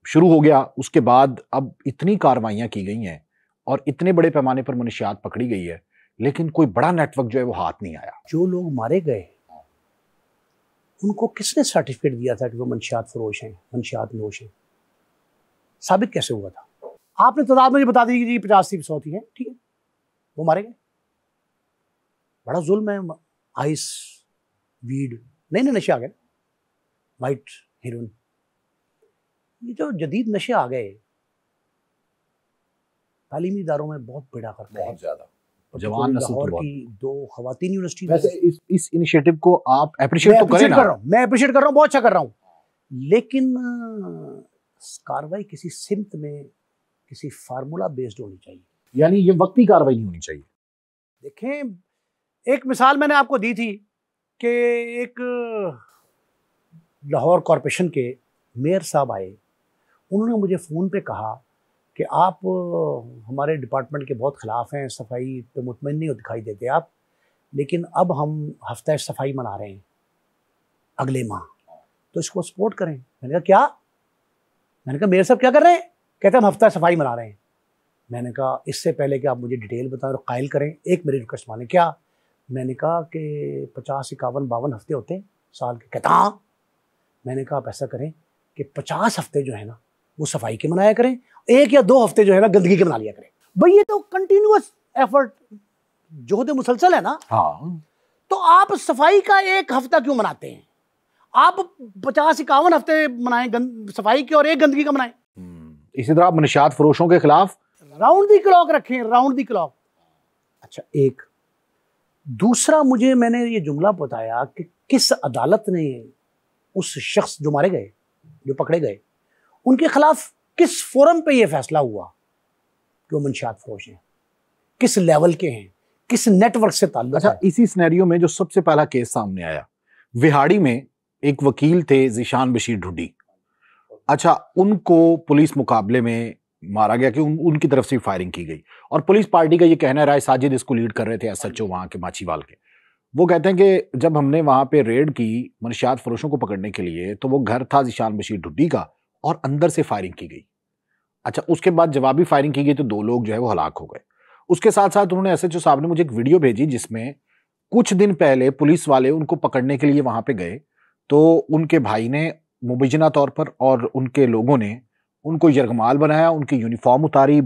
शुरू हो गया, उसके बाद अब इतनी कार्रवाइयां की गई हैं और इतने बड़े पैमाने पर मनशियात पकड़ी गई है, लेकिन कोई बड़ा नेटवर्क जो है वो हाथ नहीं आया। जो लोग मारे गए उनको किसने सर्टिफिकेट दिया था कि वो मनशियात फरोश हैं, मनशियात नोश हैं? साबित कैसे हुआ था? आपने तादाद मुझे बता दी कि 50 से 100 थी है, ठीक है, वो मारे गए। बड़ा जुल्म है। आइस, वीड, नए नशे आ गए, वाइट हेरोइन, ये जो जदीद नशे आ गए तालीमी इदारों में बहुत बेड़ा करते हैं, बहुत ज्यादा। जवान नस्ल लाहौर की 2 खवातीन यूनिवर्सिटी, वैसे इस इनिशिएटिव को आप अप्रिशिएट तो करें ना? मैं अप्रिशिएट कर रहा हूँ, बहुत अच्छा कर रहा हूँ, लेकिन कार्रवाई किसी सिमत में, किसी फार्मूला बेस्ड होनी चाहिए। यानी ये वक्ती कार्रवाई नहीं होनी चाहिए। देखें, एक मिसाल मैंने आपको दी थी कि एक लाहौर कॉरपोरेशन के मेयर साहब आए, उन्होंने मुझे फ़ोन पे कहा कि आप हमारे डिपार्टमेंट के बहुत ख़िलाफ़ हैं, सफाई पे मुतमईन नहीं दिखाई देते आप, लेकिन अब हम हफ्ता सफाई मना रहे हैं अगले माह, तो इसको सपोर्ट करें। मैंने कहा क्या? मैंने कहा मेयर साहब क्या कर रहे हैं? कहते हैं हम हफ्ता सफाई मना रहे हैं। मैंने कहा इससे पहले कि आप मुझे डिटेल बताएं और कायल करें, एक मेरी रिक्वेस्ट माने। क्या? मैंने कहा कि 50, 51, 52 हफ्ते होते हैं साल के। कहता हाँ। मैंने कहा आप ऐसा करें कि 50 हफ्ते जो है ना वो सफाई के मनाया करें, 1 या 2 हफ्ते जो है ना गंदगी के मना लिया करें। भाई ये तो कंटिन्यूअस एफर्ट, जोहद मुसलसल है ना। हाँ, तो आप सफाई का 1 हफ्ता क्यों मनाते हैं? आप 50, 51 हफ्ते मनाएं सफाई के और 1 गंदगी का मनाएं। इसी तरह आप मनशियात फरोशों के खिलाफ राउंड दी क्लॉक रखें, राउंड दी क्लॉक। अच्छा, एक दूसरा, मुझे मैंने ये जुमला बताया कि किस अदालत ने उस शख्स जो मारे गए, जो पकड़े गए, उनके खिलाफ किस फोरम पे ये फैसला हुआ कि वो मनशियात फरोश हैं, किस लेवल के हैं, किस नेटवर्क से ताल्लुक है। अच्छा, इसी सिनेरियो में जो सबसे पहला केस सामने आया, विहाड़ी में एक वकील थे ज़ीशान बशीर ढुड्डी, अच्छा, उनको पुलिस मुकाबले में मारा गया कि उनकी तरफ से फायरिंग की गई, और पुलिस पार्टी का ये कहना है, राय साजिद इसको लीड कर रहे थे एसएचओ वहां के माछीवाल के। वो कहते हैं कि जब हमने वहां पे रेड की मनशियात फरोशों को पकड़ने के लिए, तो वो घर था ज़ीशान बशीर ढुड्डी का, और अंदर से फायरिंग की गई। अच्छा, उसके बाद जवाबी फायरिंग की गई तो 2 लोग जो है वो हलाक हो गए। उसके साथ साथ उन्होंने एसएचओ साहब ने मुझे एक वीडियो भेजी जिसमें कुछ दिन पहले पुलिस वाले उनको पकड़ने के लिए वहां पे गए, तो उनके भाई ने मुबैना तौर पर और उनके लोगों ने उनको यरगमाल बनाया, उनकी यूनिफॉर्म उतारी,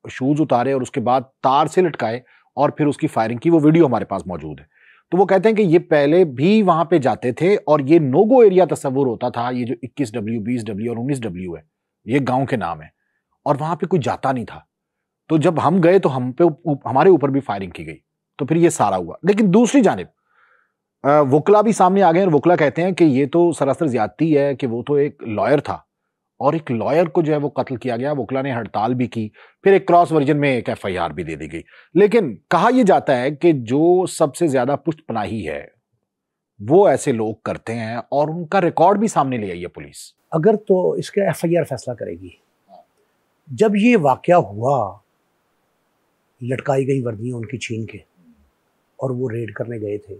शूज उतारे और उसके बाद तार से लटकाए और फिर उसकी फायरिंग की। वो वीडियो हमारे पास मौजूद है। तो वो कहते हैं कि ये पहले भी वहां पे जाते थे और ये नोगो एरिया तस्वुर होता था। ये जो 21W, 20W और 19W है, ये गांव के नाम है, और वहां पे कोई जाता नहीं था। तो जब हम गए तो हमारे ऊपर भी फायरिंग की गई, तो फिर ये सारा हुआ। लेकिन दूसरी जानिब वोकला भी सामने आ गए, और वोकला कहते हैं कि ये तो सरासर ज्यादती है कि वो तो एक लॉयर था और एक लॉयर को जो है वो कत्ल किया गया। वोकला ने हड़ताल भी की, फिर एक क्रॉस वर्जन में एक एफआईआर भी दे दी गई। लेकिन कहा यह जाता है कि जो सबसे ज्यादा पुष्टपनाही है वो ऐसे लोग करते हैं, और उनका रिकॉर्ड भी सामने ले आई है पुलिस। अगर तो इसका एफआईआर फैसला करेगी। जब ये वाकया हुआ, लटकाई गई वर्दियां उनकी छीन के, और वो रेड करने गए थे,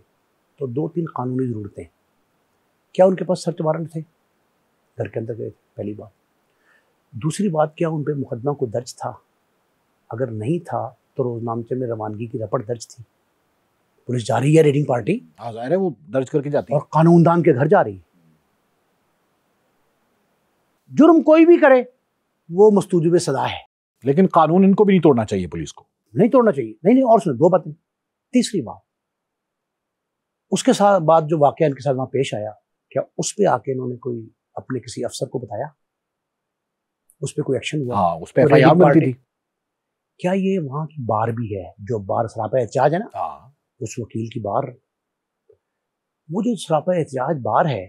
तो 2-3 कानूनी ज़रूरतें। क्या उनके पास सर्च वारंट थे? घर के अंदर गए थे, पहली बात। दूसरी बात, क्या उन पर मुकदमा को दर्ज था? अगर नहीं था तो रोजनामचे में रवानगी की रपट दर्ज थी। पुलिस जा रही है, रेडिंग पार्टी जाहिर है वो दर्ज करके जाती है, और कानूनदान के घर जा रही है। जुर्म कोई भी करे वो मुस्तूजब सजा है, लेकिन कानून इनको भी नहीं तोड़ना चाहिए, पुलिस को नहीं तोड़ना चाहिए। नहीं, और सुनो 2 बातें। तीसरी बात, उसके साथ बाद जो वाकया इनके साथ वहां पेश आया, क्या उस पर आके इन्होंने कोई अपने किसी अफसर को बताया? उस पर कोई एक्शन हुआ? हाँ, उस पर एफआईआर बनती थी। क्या ये वहां की बार भी है, जो बार सरापा एहतजाज है ना, हाँ, उस वकील की बार, वो जो सरापा एहतजाज बार है,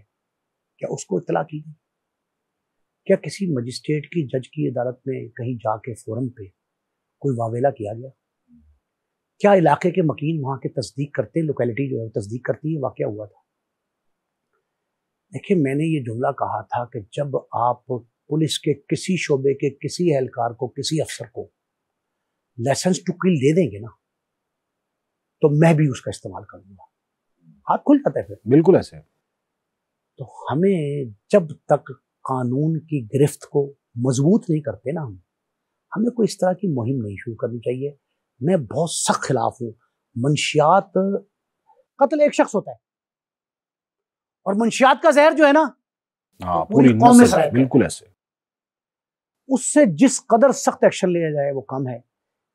क्या उसको इत्तला की गई? क्या किसी मजिस्ट्रेट की, जज की अदालत में कहीं जाके फोरम पे कोई वावेला किया गया? क्या इलाके के मकीन वहां के तस्दीक करते, लोकेलिटी जो है तस्दीक करती है वाकया हुआ था? देखिए, मैंने ये जुमला कहा था कि जब आप पुलिस के किसी शोबे के किसी एहलकार को, किसी अफसर को लाइसेंस टू किल दे देंगे ना, तो मैं भी उसका इस्तेमाल करूंगा। हाथ खुल जाता है फिर। बिल्कुल ऐसे। तो हमें जब तक कानून की गिरफ्त को मजबूत नहीं करते ना, हमें कोई इस तरह की मुहिम नहीं शुरू करनी चाहिए। मैं बहुत सख्त खिलाफ हूं। मंशियात, कत्ल एक शख्स होता है, और मंशियात का जहर जो है ना, हाँ, पूरी कौम में सराय, बिल्कुल ऐसे। उससे जिस कदर सख्त एक्शन लिया जाए वो कम है।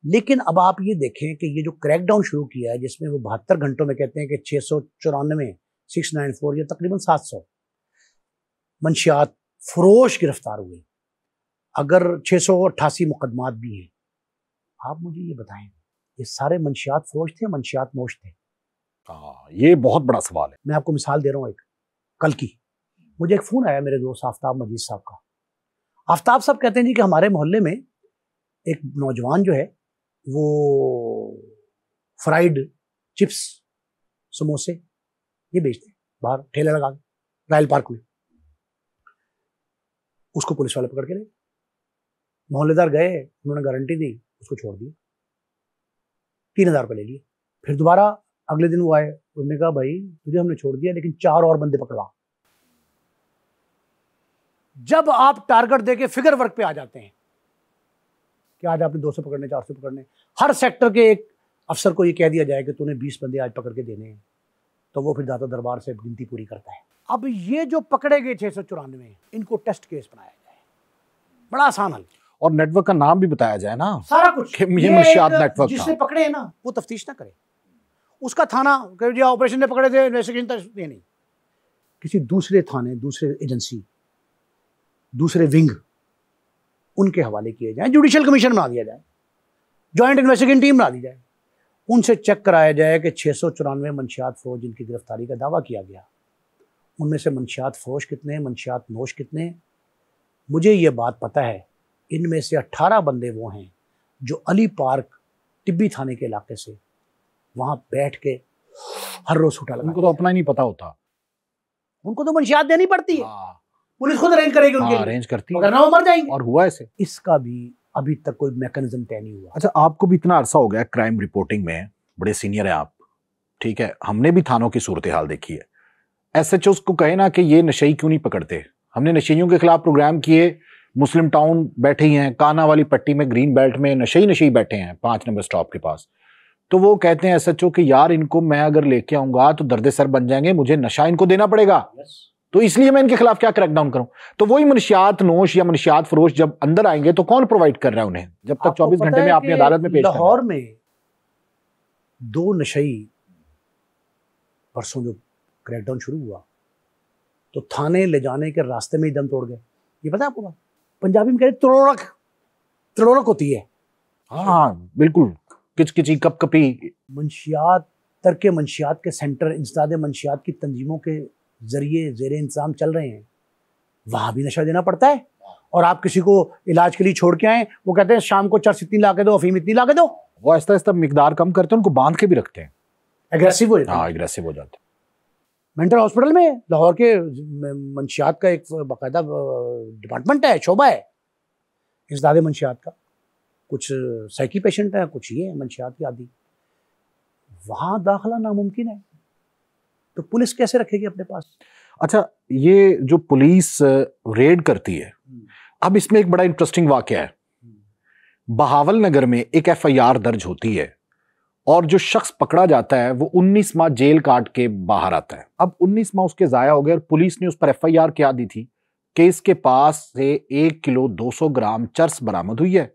लेकिन अब आप ये देखें कि ये जो क्रैकडाउन शुरू किया है, जिसमें वो 72 घंटों में कहते हैं कि 694, 694 या तकरीबन 700 मंशियात फरोश गिरफ्तार हुए। अगर 688 मुकदमात भी हैं, आप मुझे ये बताएं, ये सारे मंशियात फरोश थे, मंशियात नोश थे? हाँ, ये बहुत बड़ा सवाल है। मैं आपको मिसाल दे रहा हूँ एक कल की। मुझे एक फ़ोन आया मेरे दोस्त आफ्ताब मजीद साहब का। आफ्ताब साहब कहते हैं जी कि हमारे मोहल्ले में एक नौजवान जो है वो फ्राइड चिप्स, समोसे ये बेचते हैं बाहर ठेला लगा के रायल पार्क में। उसको पुलिस वाले पकड़ के ले, मोहल्लेदार गए, उन्होंने गारंटी दी, उसको छोड़ दिया, 3000 रुपये ले लिए। फिर दोबारा अगले दिन वो आए, उन्होंने कहा भाई तुझे हमने छोड़ दिया, लेकिन 4 और बंदे पकड़वा। जब आप टारगेट देके फिगर वर्क पे आ जाते हैं कि आज आपने 200 पकड़ने, 400 पकड़ने, हर सेक्टर के एक अफसर को ये कह दिया जाए कि तूने 20 बंदे आज पकड़ के देने हैं, तो वो फिर दाता दरबार से गिनती पूरी करता है। अब ये जो पकड़े गए 694, इनको टेस्ट केस बनाया जाए, बड़ा आसान हल, और नेटवर्क का नाम भी बताया जाए ना, सारा कुछ। ये मंशियात नेटवर्क जिसने पकड़े हैं ना, वो तफ्तीश ना करे, उसका थाना ऑपरेशन ने पकड़े थे, इन्वेस्टिगेशन ये नहीं, किसी दूसरे थाने, दूसरे एजेंसी, दूसरे विंग, उनके हवाले किए जाए, जुडिशियल कमीशन बना दिया जाए, जॉइंट इन्वेस्टिगेशन टीम बना दी जाए, उनसे चेक कराया जाए कि 694 मंशियात फरोश जिनकी गिरफ्तारी का दावा किया गया, उनमें से मंशियात फरोश कितने हैं, मंशियात नोश कितने हैं। मुझे ये बात पता है, इनमें से 18 बंदे वो हैं जो अली पार्क टिब्बी थाने के इलाके से वहाँ बैठ के हर रोज छूटा लगा। उनको तो अपना ही नहीं पता होता, उनको तो मंशियात देनी पड़ती है। पुलिस खुद अरेंज करेगी उनके लिए, अरेंज करती वरना वो मर जाएंगे। और हुआ ऐसे। इसका भी अभी तक कोई मैकेनिज्म तय नहीं हुआ। अच्छा, आपको भी इतना अरसा हो गया क्राइम रिपोर्टिंग में, बड़े सीनियर है आप, ठीक है, हमने भी थानों की सूरत हाल देखी है। एसएचओ को कहे ना कि ये नशेई क्यों नहीं पकड़ते, हमने नशेइयों के खिलाफ प्रोग्राम किए, मुस्लिम टाउन बैठे ही हैं, काना वाली पट्टी में ग्रीन बेल्ट में नशेई बैठे हैं 5 नंबर स्टॉप के पास, तो वो कहते हैं एसएचओ कि यार इनको मैं अगर लेके आऊंगा तो दर्द सर बन जाएंगे, मुझे नशा इनको देना पड़ेगा, तो इसलिए मैं इनके खिलाफ क्या क्रैकडाउन करूं। तो वही मनशियात नोश या मनशियात फरोश जब अंदर आएंगे तो कौन प्रोवाइड कर रहा है उन्हें, जब तक 24 घंटे में आपने अदालत में पेश करना। लाहौर में 2 नशई परसों जो क्रैकडाउन शुरू हुआ तो थाने ले जाने के रास्ते में ही दम तोड़ गए। ये पता है आपको बात? पंजाबी में कहते त्रोड़क होती है। हाँ बिल्कुल, किचकिची कपकपी। मंशियात, तरके मंशियात के सेंटर, इंसदाद मंशियात की तंजीमों के जरिए जेरे इंतजाम चल रहे हैं, वहां भी नशा देना पड़ता है। और आप किसी को इलाज के लिए छोड़ के आए, वो कहते हैं शाम को चरस इतनी ला के दो, अफीम इतनी ला के दो। वो आहिस्ता आहिस्ता मिकदार कम करते हैं, उनको बांध के भी रखते हैं, एग्रेसिव हो जाते हैं। हाँ एग्रेसिव हो जाते हैं। मेंटल हॉस्पिटल में लाहौर के मंशियात का एक बाकायदा डिपार्टमेंट है, शोबा है इंसदाद मंशियात का। कुछ साइकी पेशेंट हैं, कुछ ये मंशियात की आदि, वहां दाखिला नामुमकिन है, तो पुलिस कैसे रखेगी अपने पास? अच्छा, ये जो पुलिस रेड करती है, अब इसमें एक बड़ा इंटरेस्टिंग वाकया है। बहावल नगर में एक एफआईआर दर्ज होती है और जो शख्स पकड़ा जाता है वो 19 माह जेल काट के बाहर आता है। अब 19 माह उसके जाया हो गए और पुलिस ने उस पर एफआईआर क्या दी थी कि इसके पास से 1 किलो 200 ग्राम चर्स बरामद हुई है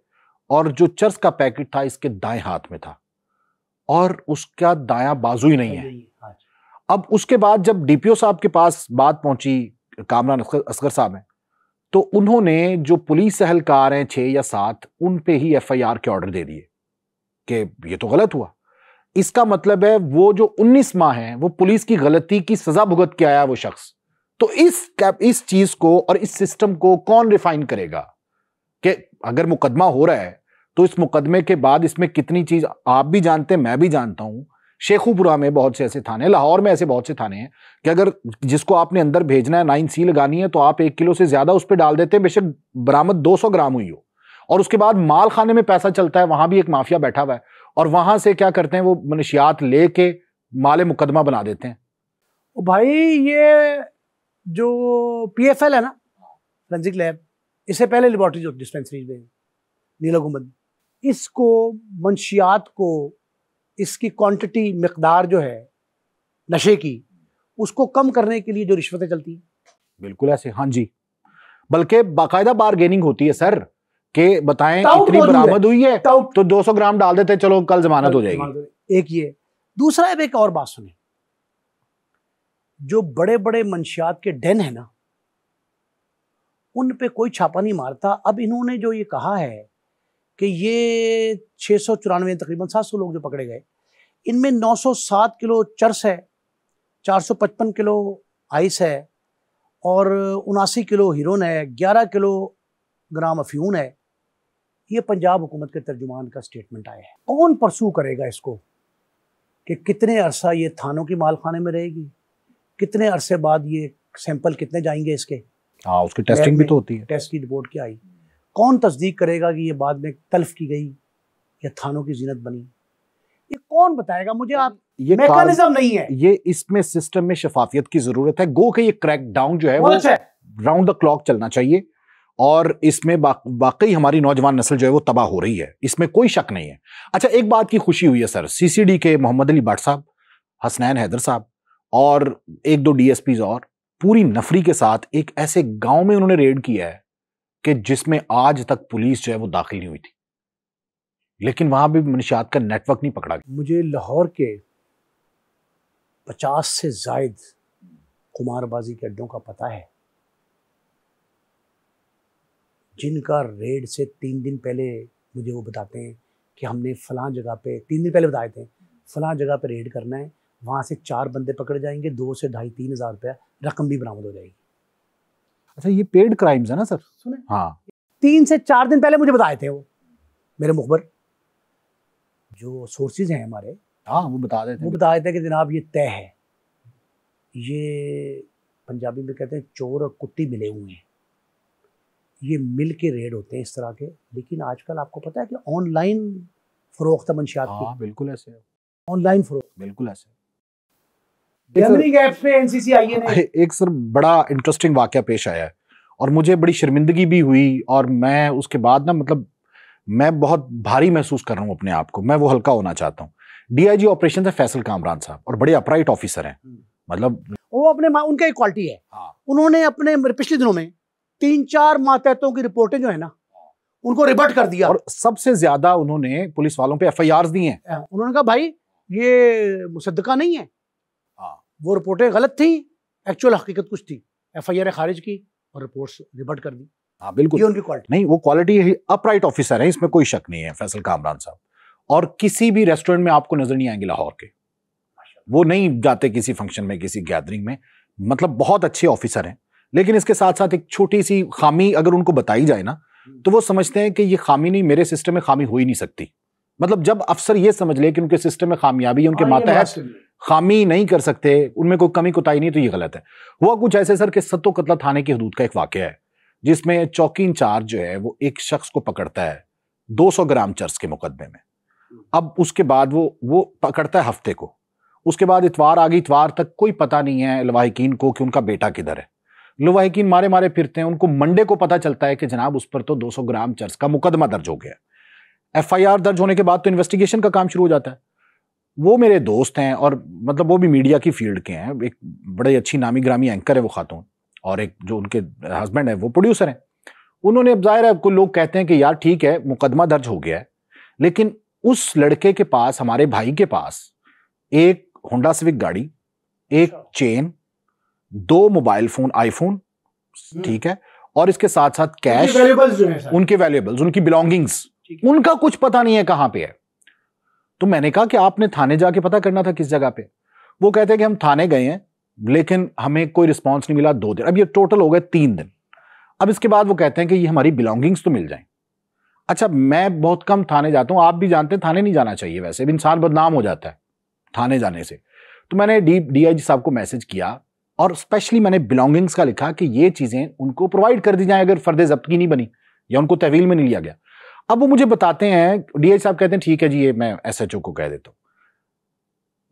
और जो चर्स का पैकेट था इसके दाएं हाथ में था और उसका दायां बाजू ही नहीं है। अब उसके बाद जब डीपीओ साहब के पास बात पहुंची, कामरान असगर साहब हैं, तो उन्होंने जो पुलिस एहलकार हैं 6 या 7 उन पे ही एफआईआर के ऑर्डर दे दिए कि ये तो गलत हुआ। इसका मतलब है वो जो 19 माह हैं वो पुलिस की गलती की सजा भुगत के आया वो शख्स। तो इस चीज को और इस सिस्टम को कौन रिफाइन करेगा कि अगर मुकदमा हो रहा है तो इस मुकदमे के बाद इसमें कितनी चीज आप भी जानते हैं, मैं भी जानता हूं। शेखुपुरा में बहुत से ऐसे थाने, लाहौर में ऐसे बहुत से थाने हैं कि अगर जिसको आपने अंदर भेजना है 9C लगानी है तो आप 1 किलो से ज्यादा उस पर डाल देते हैं, बेशक बरामद 200 ग्राम हुई हो, और उसके बाद माल खाने में पैसा चलता है, वहां भी एक माफिया बैठा हुआ है और वहां से क्या करते हैं वो मनशियात लेके माले मुकदमा बना देते हैं। ओ भाई, ये जो पीएफएल है ना, फोरेंसिक लैब, इससे पहले लेबोरेटरी जो डिस्पेंसरी में नीला गुंबद, इसको मंशियात को इसकी क्वांटिटी मिकदार जो है नशे की उसको कम करने के लिए जो रिश्वतें चलती हैं, बिल्कुल ऐसे, हाँ जी, बल्कि बाकायदा बारगेनिंग होती है सर कि बताएं इतनी बरामद हुई है तो 200 ग्राम डाल देते, चलो कल जमानत हो जाएगी। एक ये। दूसरा, अब एक और बात सुने, जो बड़े बड़े मंशियात के डेन है ना, उन पे कोई छापा नहीं मारता। अब इन्होंने जो ये कहा है कि ये 694 तकरीबन 700 लोग जो पकड़े गए, इनमें 907 किलो चर्स है, 455 किलो आइस है और 79 किलो हीरोइन है, 11 किलोग्राम अफ्यून है। ये पंजाब हुकूमत के तर्जुमान का स्टेटमेंट आया है। कौन परसू करेगा इसको कि कितने अरसा ये थानों की मालखाने में रहेगी, कितने अरसे बाद ये सैंपल कितने जाएंगे इसके, हाँ उसकी टेस्टिंग भी तो होती है, टेस्ट की रिपोर्ट क्या आई, कौन तस्दीक करेगा कि ये बाद में तल्फ की गई या थानों की जीनत बनी, ये कौन बताएगा मुझे? आप ये मैकेनिज्म नहीं है, ये इसमें सिस्टम में शफाफियत की जरूरत है। गो के ये क्रैक डाउन जो है वो राउंड द क्लॉक चलना चाहिए और इसमें वाकई हमारी नौजवान नस्ल जो है वो तबाह हो रही है, इसमें कोई शक नहीं है। अच्छा, एक बात की खुशी हुई है सर, सीसीडी के मोहम्मद अली भट्ट साहब, हसनैन हैदर साहब और 1-2 डीएसपीज और पूरी नफरी के साथ एक ऐसे गांव में उन्होंने रेड किया है कि जिसमें आज तक पुलिस जो है वो दाखिल नहीं हुई थी, लेकिन वहां भी मनशियात का नेटवर्क नहीं पकड़ा गया। मुझे लाहौर के 50 से जायद कुमारबाजी के अड्डों का पता है, जिनका रेड से 3 दिन पहले मुझे वो बताते हैं कि हमने फलां जगह पे 3 दिन पहले बताए थे फलां जगह पे रेड करना है, वहां से 4 बंदे पकड़े जाएंगे, 2 से 2.5-3 हज़ार रुपया रकम भी बरामद हो जाएगी। अच्छा, ये पेड क्राइम्स है ना सर? सुने, हाँ 3 से 4 दिन पहले मुझे बताए थे वो मेरे मुखबर, जो सोर्सेज हैं हमारे, हाँ वो बता देते वो बताए थे कि जनाब ये तय है, ये पंजाबी में कहते हैं चोर और कुत्ती मिले हुए हैं, ये मिल के रेड होते हैं इस तरह के। लेकिन आजकल आपको पता है कि ऑनलाइन फरोख्त मंशियात की, बिल्कुल ऐसे है, ऑनलाइन फरोख्त, बिल्कुल ऐसे। गैमलिंग ऐप्स पे एनसीसीआईए ने एक सर बड़ा इंटरेस्टिंग वाकया पेश आया है और मुझे बड़ी शर्मिंदगी भी हुई और मैं उसके बाद ना मतलब मैं बहुत भारी महसूस कर रहा हूँ अपने आप को, मैं वो हल्का होना चाहता हूँ। डीआईजी ऑपरेशन है फैसल कामरान साहब और बड़े अपराइट ऑफिसर हैं, मतलब वो अपने उनका एक क्वालिटी है। हाँ। उन्होंने अपने पिछले दिनों में 3-4 मातहतों की रिपोर्टें जो है ना उनको रिबट कर दिया और सबसे ज्यादा उन्होंने पुलिस वालों पे एफआईआर्स दी हैं। उन्होंने कहा भाई ये मुसद्दका नहीं है, वो रिपोर्टें गलत थी, एक्चुअल हकीकत कुछ थी, एफआईआर खारिज की और रिपोर्ट्स रिबट कर दी। हाँ बिल्कुल, ये उनकी क्वालिटी नहीं, वो क्वालिटी अपराइट ऑफिसर है, इसमें कोई शक नहीं है फैसल कामरान साहब। और किसी भी रेस्टोरेंट में आपको नजर नहीं आएंगे लाहौर के, वो नहीं जाते किसी फंक्शन में, किसी गैदरिंग में, मतलब बहुत अच्छे ऑफिसर हैं। लेकिन इसके साथ साथ एक छोटी सी खामी अगर उनको बताई जाए ना तो वो समझते हैं कि ये खामी नहीं, मेरे सिस्टम में खामी हो ही नहीं सकती। मतलब जब अफसर ये समझ ले कि उनके सिस्टम में खामियाबी है, उनके मातहत खामी नहीं कर सकते, उनमें कोई कमी कोताही नहीं, तो ये गलत है। हुआ कुछ ऐसे सर कि सत्तो कतला थाने की हदूद का एक वाकया है जिसमें चौकी इंचार्ज जो है वो एक शख्स को पकड़ता है 200 ग्राम चर्स के मुकदमे में। अब उसके बाद वो पकड़ता है हफ्ते को, उसके बाद इतवार आगे, इतवार तक कोई पता नहीं है लवाहिकीन को कि उनका बेटा किधर है। लवाहिकीन मारे मारे फिरते हैं, उनको मंडे को पता चलता है कि जनाब उस पर तो 200 ग्राम चर्स का मुकदमा दर्ज हो गया। एफआईआर दर्ज होने के बाद तो इन्वेस्टिगेशन का काम शुरू हो जाता है। वो मेरे दोस्त हैं और मतलब वो भी मीडिया की फील्ड के हैं, एक बड़े अच्छी नामी ग्रामी एंकर है वो खातून, और एक जो उनके हस्बैंड है वो प्रोड्यूसर हैं। उन्होंने, अब जाहिर है कुछ लोग कहते हैं कि यार ठीक है मुकदमा दर्ज हो गया है, लेकिन उस लड़के के पास, हमारे भाई के पास, एक होंडा सिविक गाड़ी, एक चेन, 2 मोबाइल फोन आईफोन, ठीक है, और इसके साथ साथ कैश, उनके वैल्यूएबल्स, उनकी बिलोंगिंग्स, उनका कुछ पता नहीं है कहां पे है। तो मैंने कहा कि आपने थाने जाके पता करना था किस जगह पे। वो कहते हैं कि हम थाने गए हैं लेकिन हमें कोई रिस्पांस नहीं मिला 2 दिन। अब ये टोटल हो गए 3 दिन। अब इसके बाद वो कहते हैं कि ये हमारी बिलोंगिंग्स तो मिल जाएं। अच्छा, मैं बहुत कम थाने जाता हूं, आप भी जानते हैं थाने नहीं जाना चाहिए, वैसे भी इंसान बदनाम हो जाता है थाने जाने से। तो मैंने डीआईजी साहब को मैसेज किया और स्पेशली मैंने बिलोंगिंग्स का लिखा कि ये चीजें उनको प्रोवाइड कर दी जाए अगर फर्द जब्त की नहीं बनी या उनको तहवील में नहीं लिया गया। अब वो मुझे बताते हैं, डीआईजी साहब कहते हैं ठीक है जी, ये मैं एसएचओ को कह देता हूं।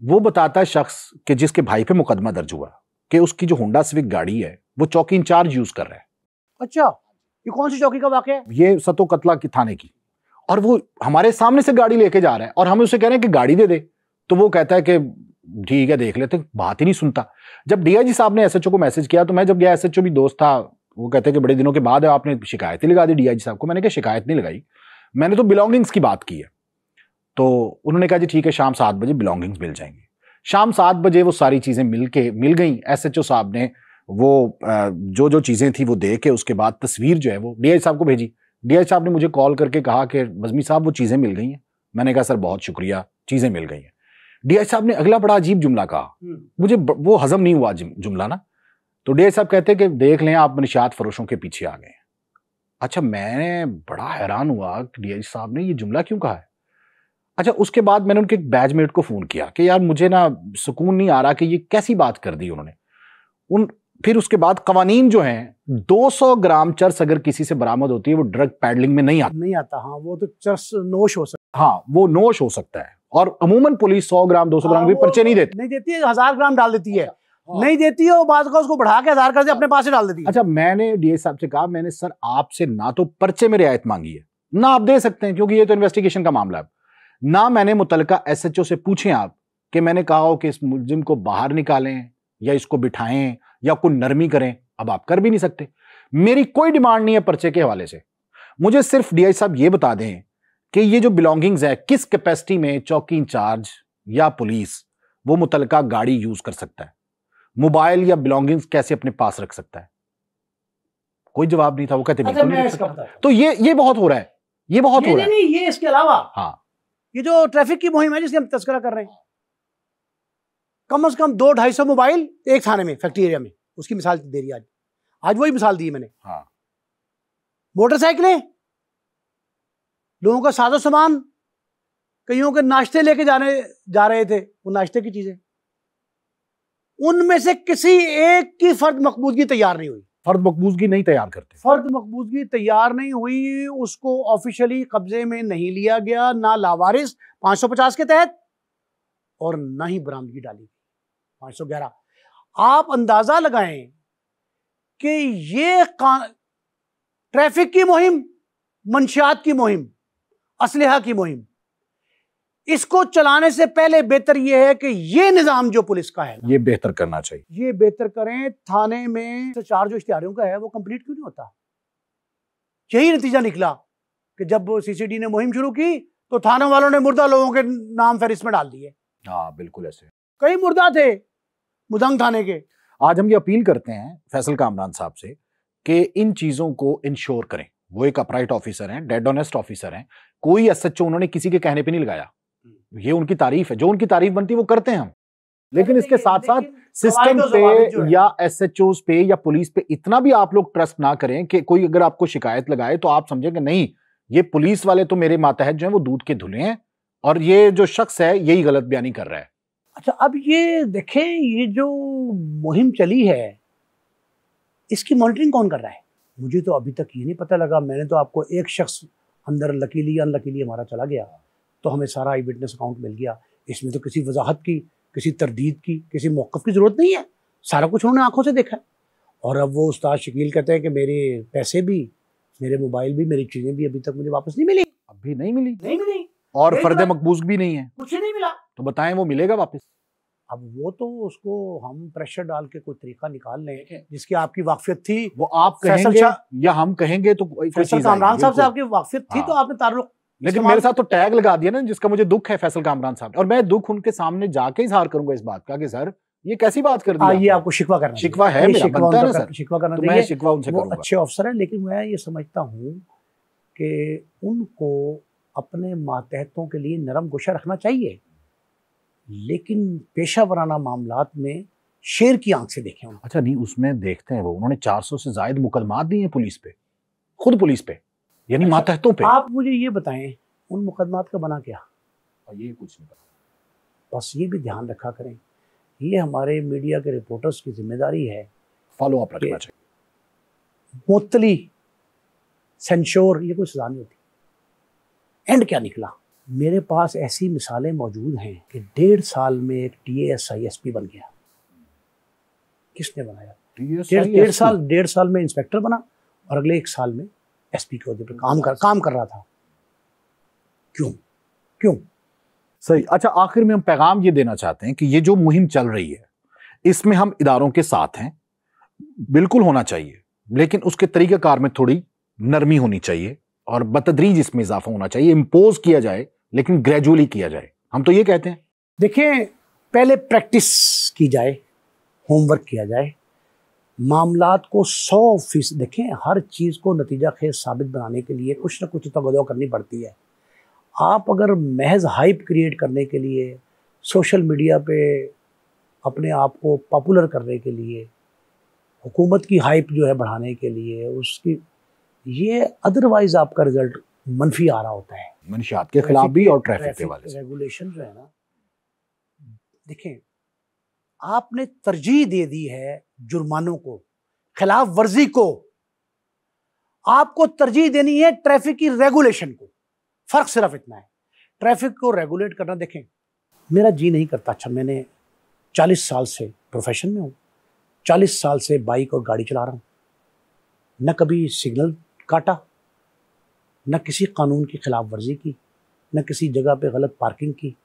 वो बताता है शख्स कि जिसके भाई पे मुकदमा दर्ज हुआ कि उसकी जो होंडा सिविक गाड़ी है वो चौकी इंचार्ज यूज कर रहा है। अच्छा, ये कौन सी चौकी का वाकया है? ये सतो कतला की थाने की। और वो हमारे सामने से गाड़ी लेके जा रहा है और हम उसे कह रहे हैं कि गाड़ी दे दे, तो वो कहता है कि ठीक है देख लेते, बात ही नहीं सुनता। जब डीआईजी साहब ने एसएचओ को मैसेज किया तो मैं जब गया, एसएचओ भी दोस्त था, वो कहते हैं कि बड़े दिनों के बाद आपने शिकायत ही लगा दी डीआईजी साहब को। मैंने कहा शिकायत नहीं लगाई, मैंने तो बिलोंगिंग्स की बात की है। तो उन्होंने कहा जी ठीक है, शाम 7 बजे बिलोंगिंग्स मिल जाएंगी। शाम 7 बजे वो सारी चीजें मिल गई। एसएचओ साहब ने वो जो जो चीजें थी वो दे के उसके बाद तस्वीर जो है वो डीआईजी साहब को भेजी। डीआईजी साहब ने मुझे कॉल करके कहा कि बज़मी साहब वो चीजें मिल गई हैं। मैंने कहा सर बहुत शुक्रिया, चीजें मिल गई हैं। डीआईजी साहब ने अगला बड़ा अजीब जुमला कहा, मुझे वो हजम नहीं हुआ जुमला ना। तो डीआईजी साहब कहते हैं कि देख लें आप मनशियात फरोशों के पीछे आ गए। अच्छा, मैंने बड़ा हैरान हुआ कि डीआईजी साहब ने ये जुमला क्यों कहा है। अच्छा, उसके बाद मैंने उनके एक बैचमेट को फोन किया कि यार मुझे ना सुकून नहीं आ रहा कि ये कैसी बात कर दी उन्होंने। फिर उसके बाद कवानीन जो हैं, 200 ग्राम चर्स अगर किसी से बरामद होती है वो ड्रग पैडलिंग में नहीं आता। हाँ, वो तो चर्स नोश हो सकता है। हाँ, वो नोश हो सकता है। और अमूमन पुलिस 100 ग्राम 200 ग्राम भी पर्चे नहीं देती है, 1000 ग्राम डाल देती है। नहीं देती है, बाद का उसको बढ़ा के 1000 कर दे, अपने पास से डाल देती है। अच्छा, मैंने डीआईजी साहब से कहा, मैंने सर आपसे ना तो पर्चे में रियायत मांगी है, ना आप दे सकते हैं क्योंकि ये तो इन्वेस्टिगेशन का मामला है, ना मैंने मुतलका एसएचओ से पूछे आप कि मैंने कहा हो कि इस मुलजिम को बाहर निकालें या इसको बिठाएं या कोई नरमी करें। अब आप कर भी नहीं सकते। मेरी कोई डिमांड नहीं है पर्चे के हवाले से। मुझे सिर्फ डीआईजी साहब ये बता दें कि ये जो बिलोंगिंग्स है किस कैपेसिटी में चौकी इंचार्ज या पुलिस वो मुतलका गाड़ी यूज कर सकता है, मोबाइल या बिलोंगिंग्स कैसे अपने पास रख सकता है। कोई जवाब नहीं था। वो कहते तो ये बहुत हो रहा है, ये बहुत हो रहा है। नहीं, ये इसके अलावा हाँ, ये जो ट्रैफिक की मुहिम है जिसकी हम तस्करा कर रहे हैं, कम से कम 200-250 मोबाइल एक थाने में, फैक्ट्री एरिया में, उसकी मिसाल दे रही आज वही मिसाल दी मैंने। हाँ, मोटरसाइकिलें, लोगों का साजो सामान, कईयों के नाश्ते लेके जा रहे थे, वो नाश्ते की चीजें, उनमें से किसी एक की फर्द मकबूजगी तैयार नहीं हुई। फर्द मकबूजगी नहीं तैयार करते। फर्द मकबूजगी तैयार नहीं हुई, उसको ऑफिशियली कब्जे में नहीं लिया गया, ना लावारिस 550 के तहत और ना ही बरामदगी डाली 511। आप अंदाजा लगाएं कि ये ट्रैफिक की मुहिम, मंशियात की मुहिम, असलहा की मुहिम, इसको चलाने से पहले बेहतर यह है कि ये निजाम जो पुलिस का है ये बेहतर करना चाहिए, ये बेहतर करें। थाने में चार जो इश्तिहारियों का है वो कंप्लीट क्यों नहीं होता? यही नतीजा निकला कि जब सीसीडी ने मुहिम शुरू की तो थाने वालों ने मुर्दा लोगों के नाम फहरिस्त में डाल दिए। हाँ बिल्कुल ऐसे कई मुर्दा थे मुदंग थाने के। आज हम ये अपील करते हैं फैसल कामरान साहब से कि इन चीजों को इंश्योर करें। वो एक अपराइट ऑफिसर हैं, डेड ऑनेस्ट ऑफिसर हैं, कोई एसएचओ उन्होंने किसी के कहने पे नहीं लगाया। ये उनकी तारीफ है, जो उनकी तारीफ बनती है वो करते हैं हम। लेकिन इसके साथ साथ सिस्टम पे या एसएचओस पे या पुलिस पे इतना भी आप लोग ट्रस्ट ना करें कि कोई अगर आपको शिकायत लगाए तो आप समझें कि नहीं ये पुलिस वाले तो मेरे मातहत जो है वो दूध के धुले हैं और ये जो शख्स है यही गलत बयानी कर रहा है। अच्छा, अब ये देखें, ये जो मुहिम चली है इसकी मॉनिटरिंग कौन कर रहा है? मुझे तो अभी तक ये नहीं पता लगा। मैंने तो आपको एक शख्स अंदर लकीली अनलकीली हमारा चला गया तो हमें सारा आई विटनेस अकाउंट मिल गया। इसमें तो किसी वजाहत की, किसी तरदीद की, किसी मौक़िफ़ की ज़रूरत नहीं है। सारा कुछ उन्होंने आंखों से देखा है। और अब वो उस्ताद शकील कहते हैं कि मेरे पैसे भी, मेरे मोबाइल भी, मेरी चीज़ें भी अभी तक मुझे वापस नहीं मिली। अभी नहीं मिली और फर्द मकबूज भी नहीं है, कुछ नहीं मिला। तो बताएं वो मिलेगा वापस? अब वो तो उसको हम प्रेशर डाल के कोई तरीका निकाल लें जिसकी आपकी वाकफियत थी। वो आप कहेंगे या हम कहेंगे तो फैसल कामरान साहब से आपकी वाकफियत थी तो आपने ताल्लुक। लेकिन मेरे साथ तो टैग लगा दिया ना, जिसका मुझे दुख है फैसल कामरान साहब, और मैं दुख उनके सामने जाके इजहार करूंगा इस बात का कि सर ये कैसी बात कर दी। ये आपको शिकवा करना, शिकवा है मेरा, बनता है ना सर, शिकवा करना तो मैं शिकवा उनसे वो करूंगा। अच्छे ऑफिसर है, लेकिन मैं ये समझता हूँ कि उनको अपने मातहतों के लिए नरम गोशा रखना चाहिए, लेकिन पेशा वराना मामलात में शेर की आंख से देखें। अच्छा नहीं, उसमें देखते हैं वो उन्होंने 400 से ज्यादा मुकदमात दिए हैं पुलिस पे, खुद पुलिस पे, यानी मातहतों पे। आप मुझे ये बताएं उन मुकदमात का बना क्या? ये कुछ नहीं पता। बस ये भी ध्यान रखा करें, ये हमारे मीडिया के रिपोर्टर्स की जिम्मेदारी है, फॉलो अप रखना चाहिए। मुतली सेंश्योर ये कोई सजा नहीं होती। एंड क्या निकला? मेरे पास ऐसी मिसालें मौजूद हैं कि 1.5 साल में एक TASISP बन गया। किसने बनाया? 1.5 साल में इंस्पेक्टर बना और अगले 1 साल में SP के ओहदे पर काम कर रहा था। क्यों? सही। अच्छा, आखिर में हम पैगाम ये देना चाहते हैं कि ये जो मुहिम चल रही है इसमें हम इदारों के साथ हैं, बिल्कुल होना चाहिए, लेकिन उसके तरीक़ेकार में थोड़ी नरमी होनी चाहिए और बतदरीज इसमें इजाफा होना चाहिए। इम्पोज किया जाए लेकिन ग्रेजुअली किया जाए, हम तो ये कहते हैं। देखें, पहले प्रैक्टिस की जाए, होमवर्क किया जाए, मामलात को 100% देखें। हर चीज़ को नतीजा खेज साबित बनाने के लिए कुछ ना कुछ तगदो करनी पड़ती है। आप अगर महज हाइप क्रिएट करने के लिए, सोशल मीडिया पे अपने आप को पॉपुलर करने के लिए, हुकूमत की हाइप जो है बढ़ाने के लिए, उसकी ये अदरवाइज आपका रिजल्ट मनफी आ रहा होता है। मंशियात के खिलाफ भी और ट्रैफिक के वाले से। रेगुलेशन जो है ना, देखें, आपने तरजीह दे दी है जुर्मानों को, खिलाफ वर्जी को। आपको तरजीह देनी है ट्रैफिक की रेगुलेशन को। फर्क सिर्फ इतना है, ट्रैफिक को रेगुलेट करना। देखें, मेरा जी नहीं करता। अच्छा, मैंने 40 साल से प्रोफेशन में हूँ, 40 साल से बाइक और गाड़ी चला रहा हूँ, न कभी सिग्नल काटा, न किसी कानून की खिलाफ वर्जी की, न किसी जगह पे गलत पार्किंग की,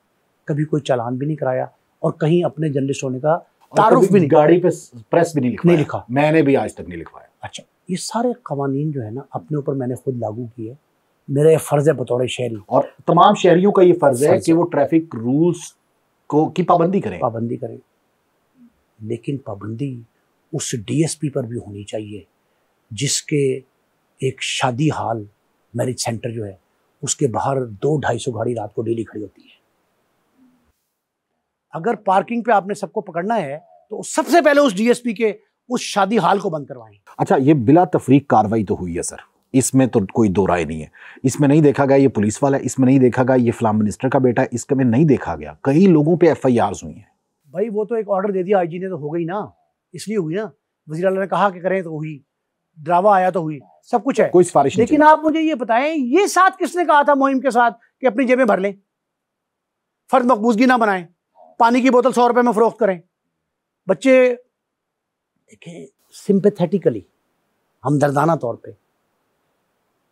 कभी कोई चालान भी नहीं कराया और कहीं अपने जर्नलिस्ट होने का तारुफ भी नहीं, गाड़ी पे प्रेस भी नहीं लिखा। मैंने भी आज तक नहीं लिखवाया। अच्छा, ये सारे कवानीन जो है ना अपने ऊपर मैंने खुद लागू किए। मेरा ये फर्ज है बतौर शहरी, और तमाम शहरियों का ये फर्ज है कि वो ट्रैफिक रूल्स की पाबंदी करें। लेकिन पाबंदी उस DSP पर भी होनी चाहिए जिसके एक शादी हाल, मैरिज सेंटर जो है, उसके बाहर 200-250 गाड़ी रात को डेली खड़ी होती है। अगर पार्किंग पे आपने सबको पकड़ना है तो सबसे पहले उस DSP के उस शादी हाल को बंद करवाएं। अच्छा, ये बिला तफरीक कार्रवाई तो हुई है सर, इसमें तो कोई दो राय नहीं है। इसमें नहीं देखा गया ये पुलिस वाला है, इसमें नहीं देखा गया ये फलां मिनिस्टर का बेटा है, इसमें नहीं देखा गया कई लोगों पे FIRs हुई हैं। भाई वो तो एक ऑर्डर दे दिया आईजी ने, तो हो गई ना, इसलिए हुई ना। वज़ीर आला ने कहा कि करें तो हुई, ड्रावा आया तो हुई, सब कुछ है, कोई सिफारिश नहीं। लेकिन आप मुझे ये बताएं, ये साथ किसने कहा था मुहिम के साथ कि अपनी जेबें भर लें, फर्द मकबूजगी ना बनाएं, पानी की बोतल 100 रुपए में फरोख्त करें। बच्चे देखें, सिंपैथेटिकली, हमदर्दाना तौर पे,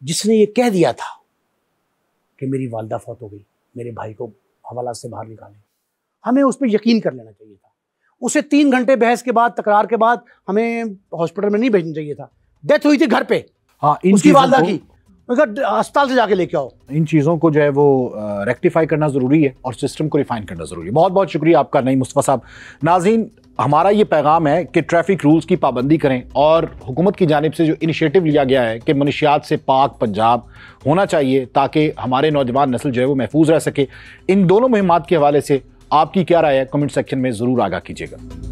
जिसने ये कह दिया था कि मेरी वालदा फौत हो गई, मेरे भाई को हवाला से बाहर निकालें, हमें उस पर यकीन कर लेना चाहिए था। उसे 3 घंटे बहस के बाद, तकरार के बाद हमें हॉस्पिटल में नहीं भेजना चाहिए था। डेथ हुई थी घर पे, हाँ, उसकी वालदा की, अस्पताल से जाके लेके आओ। इन चीज़ों को जो है वो रेक्टिफाई करना ज़रूरी है और सिस्टम को रिफाइन करना ज़रूरी है। बहुत बहुत शुक्रिया आपका नईम मुस्तफ़ा साहब। नाज़रीन, हमारा ये पैगाम है कि ट्रैफिक रूल्स की पाबंदी करें और हुकूमत की जानिब से जो इनिशिएटिव लिया गया है कि मनशियात से पाक पंजाब होना चाहिए ताकि हमारे नौजवान नस्ल जो है वो महफूज रह सके, इन दोनों मुहिमात के हवाले से आपकी क्या राय है, कमेंट सेक्शन में ज़रूर आगाह कीजिएगा।